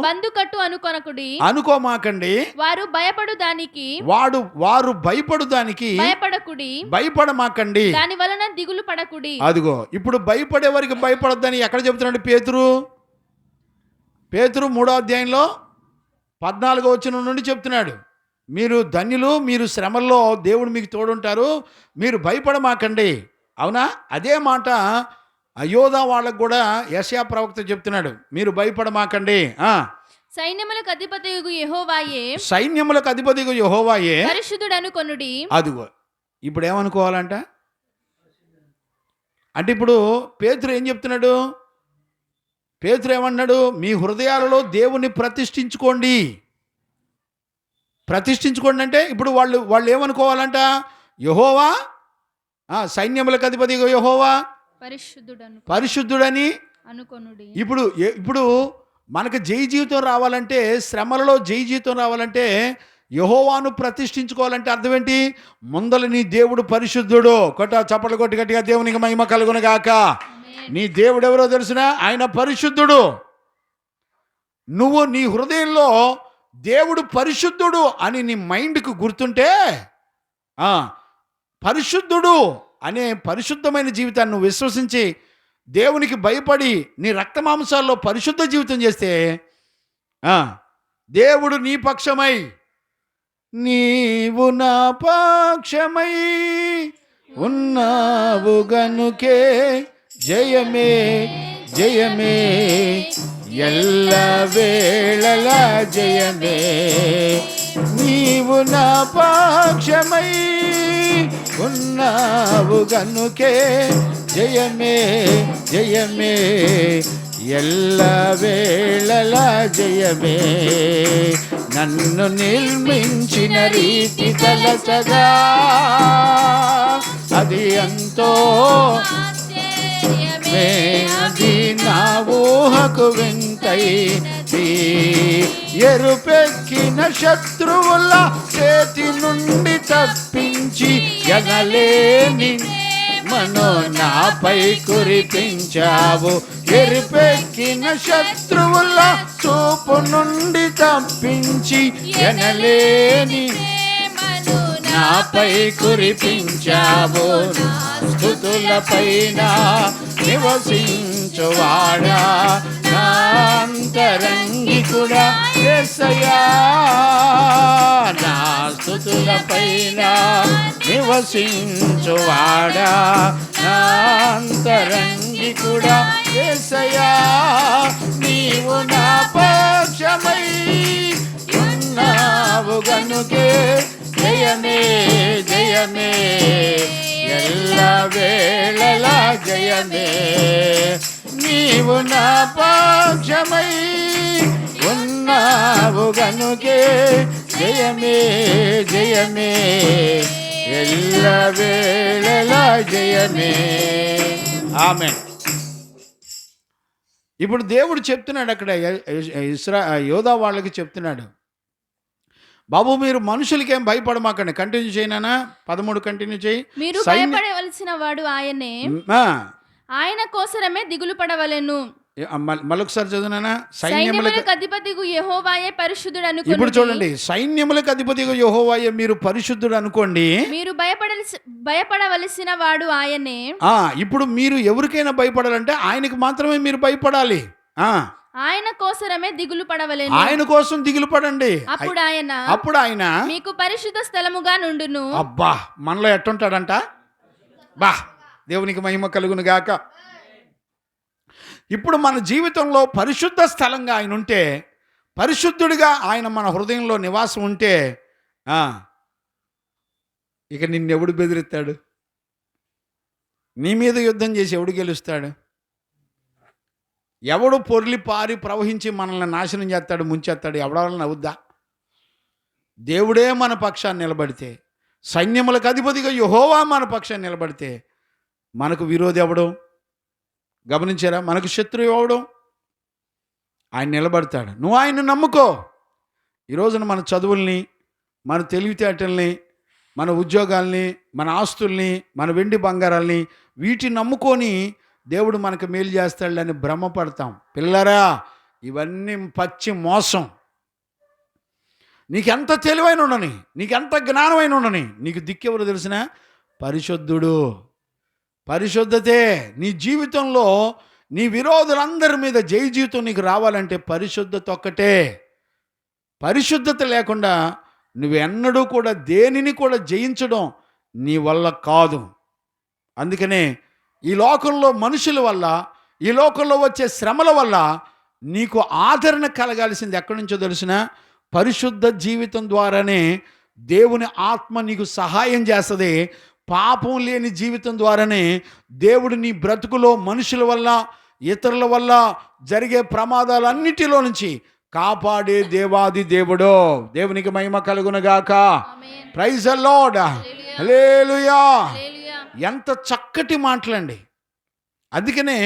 బందుకట్టు అనుకోమాకండి. వారు భయపడు దానికి భయపడమాకండి. దాని వలన దిగులు పడకుడి. అదిగో ఇప్పుడు భయపడే వారికి భయపడొద్దని ఎక్కడ చెబుతున్నాడు పేతురు? 3వ అధ్యాయంలో 14వ వచనం నుండి చెప్తున్నాడు, మీరు ధన్యులు, మీరు శ్రమల్లో దేవుడు మీకు తోడుంటారు, మీరు భయపడమాకండి. అవునా? అదే మాట యోధా వాళ్ళకు కూడా యెషయా ప్రవక్త చెప్తున్నాడు, మీరు భయపడమాకండి. సైన్యములకు అధిపతియగు యెహోవాయే పరిశుద్ధుడను కొనుడి. అదిగో ఇప్పుడు ఏమనుకోవాలంట? అంటే ఇప్పుడు పేతురు ఏం చెప్తున్నాడు? పేతురు ఏమన్నాడు? మీ హృదయాలలో దేవుని ప్రతిష్ఠించుకోండి అంటే ఇప్పుడు వాళ్ళు ఏమనుకోవాలంట? యెహోవా సైన్యములకు అధిపతి యెహోవా పరిశుద్ధుడని అనుకొనుడి. ఇప్పుడు మనకు జయ జీవితం రావాలంటే, శ్రమలలో జయ జీవితం రావాలంటే యెహోవాను ప్రతిష్ఠించుకోవాలంటే అర్థం ఏంటి? ముందల నీ దేవుడు పరిశుద్ధుడు. చప్పట్లు కొట్టి గట్టిగా దేవునికి మహిమ కలుగును గాక. నీ దేవుడు ఎవరో తెలుసునా? ఆయన పరిశుద్ధుడు. నువ్వు నీ హృదయంలో దేవుడు పరిశుద్ధుడు అని నీ మైండ్కు గుర్తుంటే, పరిశుద్ధుడు అనే పరిశుద్ధమైన జీవితాన్ని నువ్వు విశ్వసించి దేవునికి భయపడి నీ రక్త మాంసాల్లో పరిశుద్ధ జీవితం చేస్తే, దేవుడు నీ పక్షమై, నీవు నా పక్షమై ఉన్నావు గనుకే జయమే జయమే ఎల్ల వేళల జయమే. నీవు నా పక్షమై ఉన్నావు గనుకే జయమే జయమే ఎల్ల వేళల జయమే. నన్ను నిర్మించిన రీతి తలచగా అది ఎంతో అది నా ఊహకు వింతైంది. ఎరుపెక్కిన శత్రువుల చేతి నుండి తప్పించి ఎనలేని మనో నాపై కురిపించావు. ఎరుపెక్కిన శత్రువుల చూపు నుండి తప్పించి ఎనలేని నాపై కురిపించావు. స్తుతుల పైన నివసించువాడా నా అంతరంగికుడా యేసయ్యా. నా స్తుతుల పైన నివసించువాడా నా అంతరంగికుడా యేసయ్యా. నీవు నా పక్షమై ఉన్నావు గనుకే జయమే జయమే ఎల్ల వేళల జయమే. నీవు నా పక్షమై ఉన్న ఉన్నావు గనుకే జయమే జయమే, ఎల్ల వేళలా జయమే. ఆమేన్. ఇప్పుడు దేవుడు చెప్తున్నాడు అక్కడ యోధా వాళ్ళకి చెప్తున్నాడు, బాబు మీరు మనుషులకేం భయపడమాకండి. కంటిన్యూ చేయనా, 13 కంటిన్యూ చేయి. మీరు భయపడవలసిన వాడు ఆయనే, ఆయన కోసరమే దిగులు పడవలెను. మరొకసారి చదువునా. సైన్యములకు అధిపతిగు యెహోవాయే పరిశుద్ధుడు అనుకోండి. ఇప్పుడు చూడండి, సైన్యములకు అధిపతిగు యెహోవాయే మీరు పరిశుద్ధుడు అనుకోండి. మీరు భయపడవలసిన వాడు ఆయనే. ఇప్పుడు మీరు ఎవరికైనా భయపడాలంటే ఆయనకు మాత్రమే మీరు భయపడాలి. ఆయన కోసరమే దిగులు పడవలెను. ఆయన కోసం దిగులు పడండి. అప్పుడు ఆయన మీకు పరిశుద్ధ స్థలముగా నుండును. అబ్బా, మనలో ఎట్టుంటాడంట, బా దేవునికి మహిమ కలుగును గాక. ఇప్పుడు మన జీవితంలో పరిశుద్ధ స్థలంగా ఆయన ఉంటే, పరిశుద్ధుడిగా ఆయన మన హృదయంలో నివాసం ఉంటే, ఇక నిన్నెవడు బెదిరిస్తాడు? నీ మీద యుద్ధం చేసి ఎవడు గెలుస్తాడు? ఎవడు పొర్లి పారి ప్రవహించి మనల్ని నాశనం చేస్తాడు, ముంచేస్తాడు? ఎవడవలన అవుద్దా? దేవుడే మన పక్షాన్ని నిలబడితే, సైన్యములకు అధిపతిగా యెహోవా మన పక్షాన్ని నిలబడితే, మనకు విరోధి ఎవడు? గమనించారా? మనకు శత్రువు ఎవడు? ఆయన నిలబడతాడు. నువ్వు ఆయన్ని నమ్ముకో. ఈ రోజున మన చదువుల్ని, మన తెలివితేటల్ని, మన ఉద్యోగాల్ని, మన ఆస్తుల్ని, మన వెండి బంగారాల్ని, వీటిని నమ్ముకొని దేవుడు మనకు మేలు చేస్తాడని భ్రమపడతాం. పిల్లరా, ఇవన్నీ పచ్చి మోసం. నీకెంత తెలివైన ఉండని, నీకెంత జ్ఞానమైన ఉండని, నీకు దిక్కెవరు తెలిసిన? పరిశుద్ధుడు. పరిశుద్ధతే నీ జీవితంలో. నీ విరోధులందరి మీద జయ జీవితం నీకు రావాలంటే పరిశుద్ధత ఒక్కటే. పరిశుద్ధత లేకుండా నువ్వెన్నడూ కూడా దేనిని కూడా జయించడం నీ వల్ల కాదు. అందుకనే ఈ లోకంలో మనుషుల వల్ల, ఈ లోకంలో వచ్చే శ్రమల వల్ల నీకు ఆదరణ కలగాల్సింది ఎక్కడి నుంచో తెలిసిన? పరిశుద్ధ జీవితం ద్వారానే దేవుని ఆత్మ నీకు సహాయం చేస్తుంది. పాపం లేని జీవితం ద్వారానే దేవుడు నీ బ్రతుకులో మనుషుల వల్ల, ఇతరుల వల్ల జరిగే ప్రమాదాలన్నిటిలో నుంచి కాపాడే దేవాది దేవుడు. దేవునికి మహిమ కలుగునుగాక. Praise the lord. హల్లెలూయా. ఎంత చక్కటి మాటలండి. అందుకనే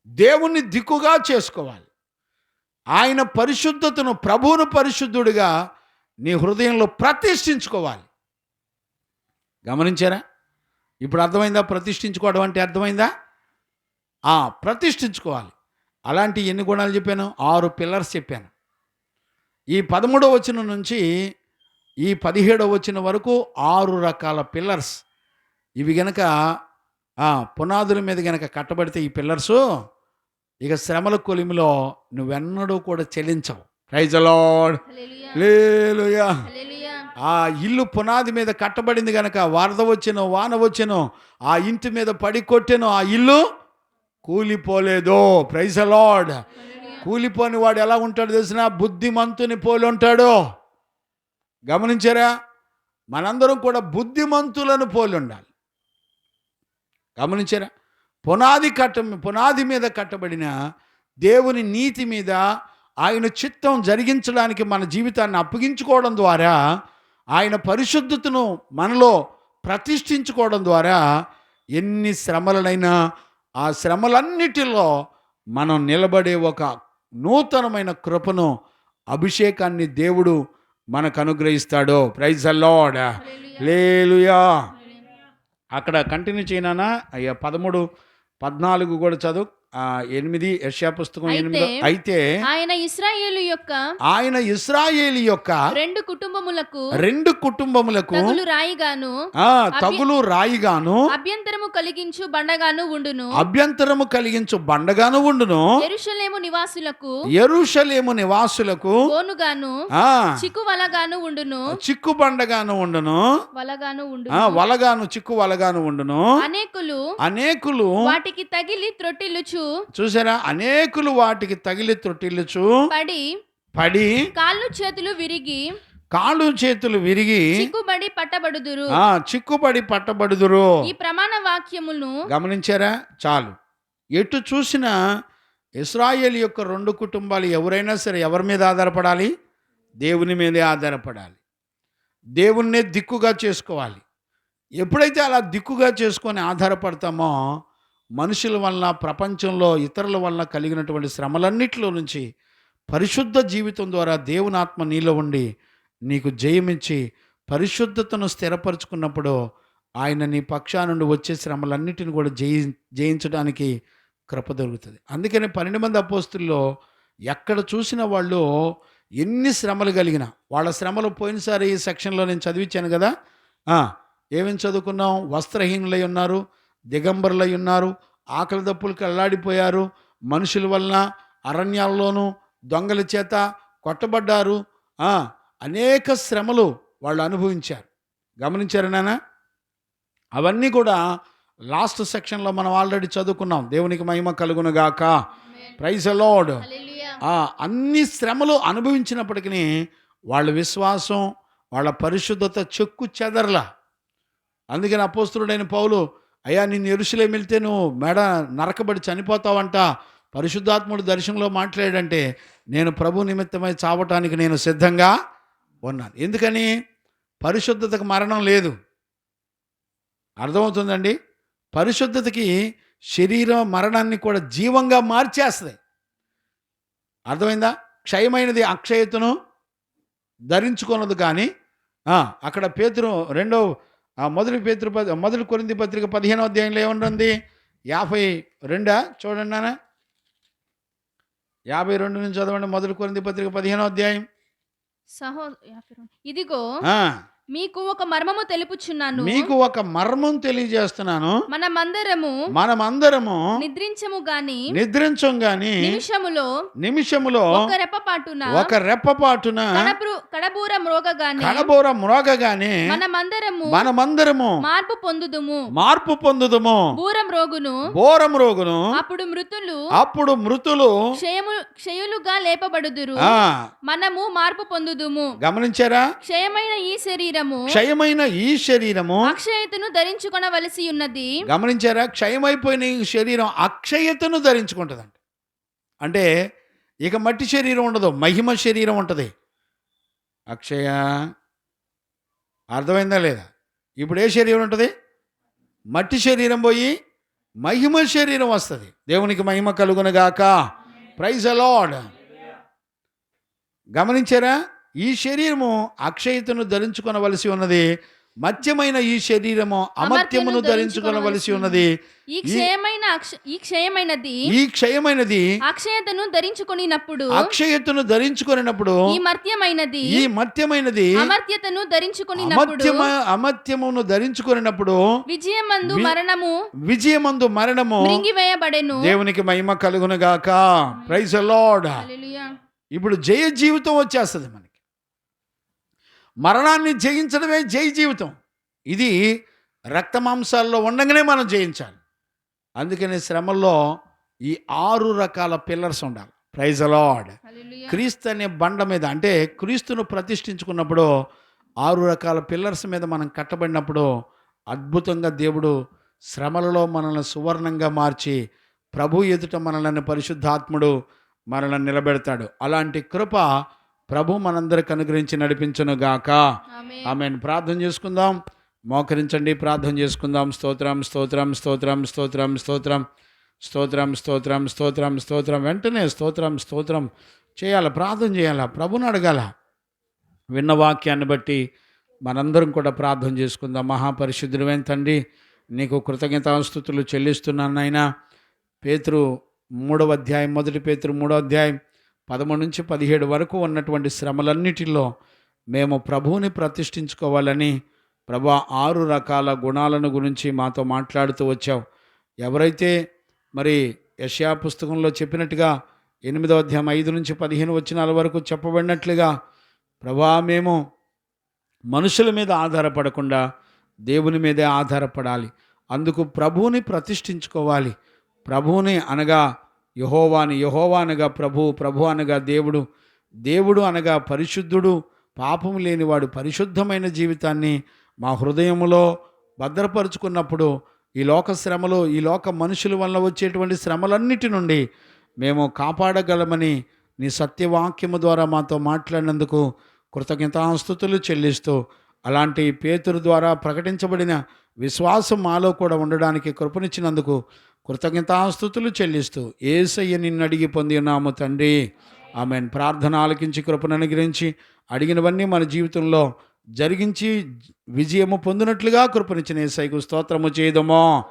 దేవుణ్ణి దిక్కుగా చేసుకోవాలి. ఆయన పరిశుద్ధతను, ప్రభువును పరిశుద్ధుడిగా నీ హృదయంలో ప్రతిష్ఠించుకోవాలి. గమనించారా? ఇప్పుడు అర్థమైందా? ప్రతిష్ఠించుకోవడం అంటే అర్థమైందా? ప్రతిష్ఠించుకోవాలి. అలాంటి ఎన్ని గుణాలు చెప్పాను? 6 పిల్లర్స్ చెప్పాను. ఈ 13వ వచనం నుంచి ఈ 17వ వచనం వరకు 6 రకాల పిల్లర్స్. ఇవి గనక పునాదుల మీద గనక కట్టబడితే ఈ పిల్లర్సు, ఇక శ్రమల కొలిమిలో నువ్వెన్నడూ కూడా చెల్లించవు. Praise the lord. హల్లెలూయా. ఆ ఇల్లు పునాది మీద కట్టబడింది గనక వరద వచ్చెను, వాన వచ్చెను, ఆ ఇంటి మీద పడి కొట్టెను, ఆ ఇల్లు కూలిపోలేదు. Praise the lord. కూలిపోని వాడు ఎలా ఉంటాడు తెలిసిన? బుద్ధిమంతుని పోలి ఉంటాడు. గమనించారా? మనందరం కూడా బుద్ధిమంతులను పోలి ఉండాలి. గమనించారా? పునాది మీద కట్టబడిన దేవుని నీతి మీద, ఆయన చిత్తం జరిగించడానికి మన జీవితాన్ని అప్పగించుకోవడం ద్వారా, ఆయన పరిశుద్ధతను మనలో ప్రతిష్ఠించుకోవడం ద్వారా ఎన్ని శ్రమలనైనా ఆ శ్రమలన్నిటిలో మనం నిలబడే ఒక నూతనమైన కృపను, అభిషేకాన్ని దేవుడు మనకు అనుగ్రహిస్తాడు. Praise the lord. హల్లెలూయా. అక్కడ కంటిన్యూ చేయనా? 13, 14 కూడా చదువు. 8 యెషయా పుస్తకం 8. అయితే ఆయన ఇశ్రాయేలు యొక్క 2 కుటుంబములకు తగులు రాయిగాను అభ్యంతరము కలిగించు బండగాను ఉండును. యెరూషలేము నివాసులకు బోనుగాను చిక్కు వలగాను ఉండును. చిక్కు బండగాను ఉండును. చిక్కు వలగాను ఉండును. అనేకులు వాటికి తగిలి త్రొట్టిల్లుచు. చూసారా? అనేకులు వాటికి తగిలి త్రొట్టిల్లుచు పడి కాళ్ళు చేతులు విరిగి చిక్కుబడి పట్టబడుదురు. ఈ ప్రమాణ వాక్యమును గమనించారా? చాలు. ఎటు చూసినా ఇశ్రాయేల్ యొక్క 2 కుటుంబాలు ఎవరైనా సరే ఎవరి మీద ఆధారపడాలి? దేవుని మీదే ఆధారపడాలి. దేవుణ్ణే దిక్కుగా చేసుకోవాలి. ఎప్పుడైతే అలా దిక్కుగా చేసుకొని ఆధారపడతామో మనుషుల వలన, ప్రపంచంలో ఇతరుల వలన కలిగినటువంటి శ్రమలన్నిటిలో నుంచి పరిశుద్ధ జీవితం ద్వారా దేవుని ఆత్మ నీలో ఉండి నీకు జయమిచ్చి పరిశుద్ధతను స్థిరపరచుకున్నప్పుడు ఆయన నీ పక్షా నుండి వచ్చే శ్రమలన్నిటిని కూడా జయించడానికి కృప దొరుకుతుంది. అందుకని 12 మంది అపోస్తుల్లో ఎక్కడ చూసిన వాళ్ళు ఎన్ని శ్రమలు కలిగిన వాళ్ళ శ్రమలు పోయినసారి ఈ సెక్షన్లో నేను చదివించాను కదా. ఏమేమి చదువుకున్నాం? వస్త్రహీనులై ఉన్నారు, దిగంబరులై ఉన్నారు, ఆకలి దప్పులకు అల్లాడిపోయారు, మనుషుల వలన అరణ్యాల్లోనూ దొంగల చేత కొట్టబడ్డారు, అనేక శ్రమలు వాళ్ళు అనుభవించారు. గమనించారు నాన్న? అవన్నీ కూడా లాస్ట్ సెక్షన్లో మనం ఆల్రెడీ చదువుకున్నాం. దేవునికి మహిమ కలుగునుగాక. Praise the Lord. అన్ని శ్రమలు అనుభవించినప్పటికీ వాళ్ళ విశ్వాసం, వాళ్ళ పరిశుద్ధత చెక్కు చెదరలా. అందుకని అపోస్తలుడైన పౌలు, అయ్యా నిన్ను యెరూషలేము వెళ్తే నువ్వు మెడ నరకబడి చనిపోతావంట, పరిశుద్ధాత్ముడు దర్శనంలో మాట్లాడంటే నేను ప్రభు నిమిత్తమై చావటానికి నేను సిద్ధంగా ఉన్నాను. ఎందుకని? పరిశుద్ధతకు మరణం లేదు. అర్థమవుతుందండి? పరిశుద్ధతకి శరీరం మరణాన్ని కూడా జీవంగా మార్చేస్తుంది. అర్థమైందా? క్షయమైనది అక్షయతను ధరించుకున్నది. కానీ అక్కడ పేతురు మొదటి కొరింథీ పత్రిక 15వ అధ్యాయంలో ఏముంటుంది? 52 చూడండి నాన్న, 52 నుంచి చదవండి. మొదటి కొరింథీ పత్రిక 15వ అధ్యాయం. ఇదిగో మీకు ఒక మర్మము తెలుపుచున్నాను, మీకు ఒక మర్మం తెలియజేస్తున్నాను. మనమందరము నిద్రించం గాని నిమిషములో ఒక రెప్పపాటున కడబూర మ్రోగగానే మనమందరము మార్పు పొందుదుము. బూరం రోగును అప్పుడు మృతులు క్షయులుగా లేపబడుదురు, మనము మార్పు పొందుదుము. గమనించారా? క్షయమైన ఈ శరీరము అక్షయతను ధరించుకొనవలసి ఉన్నది. గమనించారా? క్షయమైపోయిన ఈ శరీరం అక్షయతను ధరించుకుంటుందంట. అంటే ఇక మట్టి శరీరం ఉండదు, మహిమ శరీరం ఉంటుంది. అక్షయ అర్థమైందా లేదా? ఇప్పుడు ఏ శరీరం ఉంటుంది? మట్టి శరీరం పోయి మహిమ శరీరం వస్తుంది. దేవునికి మహిమ కలుగునుగాక. Praise the Lord. గమనించారా? ఈ శరీరము అక్షయతను ధరించుకొనవలసి ఉన్నది, మత్యమైన ఈ శరీరము అమర్త్యమును ధరించుకొనవలసి ఉన్నది. ఈ క్షయమైనది అక్షయతను ధరించుకొనినప్పుడు ఈ మర్త్యమైనది అమర్త్యతను ధరించుకొనినప్పుడు విజయమందు మరణము మృంగివేయబడెను. దేవునికి మహిమ కలుగునుగాక. Praise the Lord. ఇప్పుడు జయ జీవితం వచ్చేస్తుంది మనకి. మరణాన్ని జయించడమే జయ జీవితం. ఇది రక్త మాంసాల్లో ఉండగానే మనం జయించాలి. అందుకని శ్రమల్లో ఈ 6 రకాల పిల్లర్స్ ఉండాలి. Praise the Lord. క్రీస్తు అనే బండ మీద, అంటే క్రీస్తును ప్రతిష్ఠించుకున్నప్పుడు 6 రకాల పిల్లర్స్ మీద మనం కట్టబడినప్పుడు అద్భుతంగా దేవుడు శ్రమలలో మనల్ని సువర్ణంగా మార్చి ప్రభు ఎదుట మనల్ని పరిశుద్ధాత్ముడు మనల్ని నిలబెడతాడు. అలాంటి కృప ప్రభు మనందరికి అనుగ్రహించి నడిపించును గాక. ఆమేన్. ప్రార్థన చేసుకుందాం. మోకరించండి, ప్రార్థన చేసుకుందాం. స్తోత్రం స్తోత్రం స్తోత్రం స్తోత్రం స్తోత్రం స్తోత్రం స్తోత్రం స్తోత్రం స్తోత్రం. వెంటనే స్తోత్రం స్తోత్రం చేయాలి, ప్రార్థన చేయాలి, ప్రభుని అడగాల. విన్న వాక్యాన్ని బట్టి మనందరం కూడా ప్రార్థన చేసుకుందాం. మహాపరిశుద్ధుడైన తండ్రి, నీకు కృతజ్ఞతాస్తుతులు చెల్లిస్తున్నాను నాయనా. పేతురు 3వ అధ్యాయం, మొదటి పేతురు 3వ అధ్యాయం 13 నుంచి 17 వరకు ఉన్నటువంటి శ్రమలన్నిటిలో మేము ప్రభువుని ప్రతిష్ఠించుకోవాలని ప్రభా 6 రకాల గుణాలను గురించి మాతో మాట్లాడుతూ వచ్చావు. ఎవరైతే మరి యెషయా పుస్తకంలో చెప్పినట్టుగా 8వ అధ్యాయం 5 నుంచి 15 వచనాల వరకు చెప్పబడినట్లుగా ప్రభా మేము మనుషుల మీద ఆధారపడకుండా దేవుని మీదే ఆధారపడాలి. అందుకు ప్రభువుని ప్రతిష్ఠించుకోవాలి. ప్రభువుని అనగా యెహోవాని, యెహోవా అనగా ప్రభు, ప్రభు అనగా దేవుడు, దేవుడు అనగా పరిశుద్ధుడు, పాపము లేనివాడు. పరిశుద్ధమైన జీవితాన్ని మా హృదయములో భద్రపరుచుకున్నప్పుడు ఈ లోక శ్రమలు, ఈ లోక మనుషుల వల్ల వచ్చేటువంటి శ్రమలన్నిటి నుండి మేము కాపాడగలమని నీ సత్యవాక్యము ద్వారా మాతో మాట్లాడినందుకు కృతజ్ఞతాస్తుతులు చెల్లిస్తూ, అలాంటి పేతురు ద్వారా ప్రకటించబడిన విశ్వాసం మాలో కూడా ఉండడానికి కృపనిచ్చినందుకు కృతజ్ఞతాస్తుతులు చెల్లిస్తూ యేసయ్య నిన్ను అడిగి పొంది ఉన్నాము తండ్రి. ఆమెన్. ప్రార్థన ఆలకించి కృపను అనుగ్రహించి అడిగినవన్నీ మన జీవితంలో జరిగించి విజయము పొందినట్లుగా కృపనిచ్చిన యేసయ్యకు స్తోత్రము చేయదమో.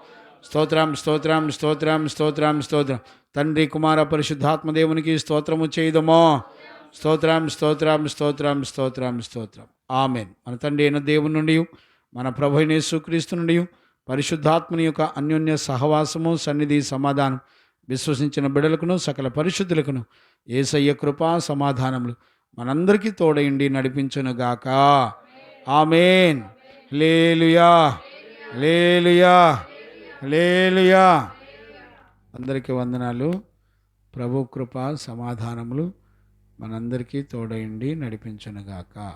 స్తోత్రం స్తోత్రం స్తోత్రం స్తోత్రం స్తోత్రం. తండ్రి కుమార పరిశుద్ధాత్మ దేవునికి స్తోత్రము చేయదమో. స్తోత్రం స్తోత్రం స్తోత్రం స్తోత్రం స్తోత్రం. ఆమెన్. మన తండ్రి అయిన దేవుని నుండి, మన ప్రభు అయిన యేసుక్రీస్తు నుండి, పరిశుద్ధాత్మని యొక్క అన్యోన్య సహవాసము, సన్నిధి, సమాధానం విశ్వసించిన బిడ్డలకును సకల పరిశుద్ధులకును యేసయ్య కృపా సమాధానములు మనందరికీ తోడైండి నడిపించునుగాక. ఆమెన్. హల్లెలూయా హల్లెలూయా హల్లెలూయా. అందరికీ వందనాలు. ప్రభు కృప సమాధానములు మనందరికీ తోడైండి నడిపించునుగాక.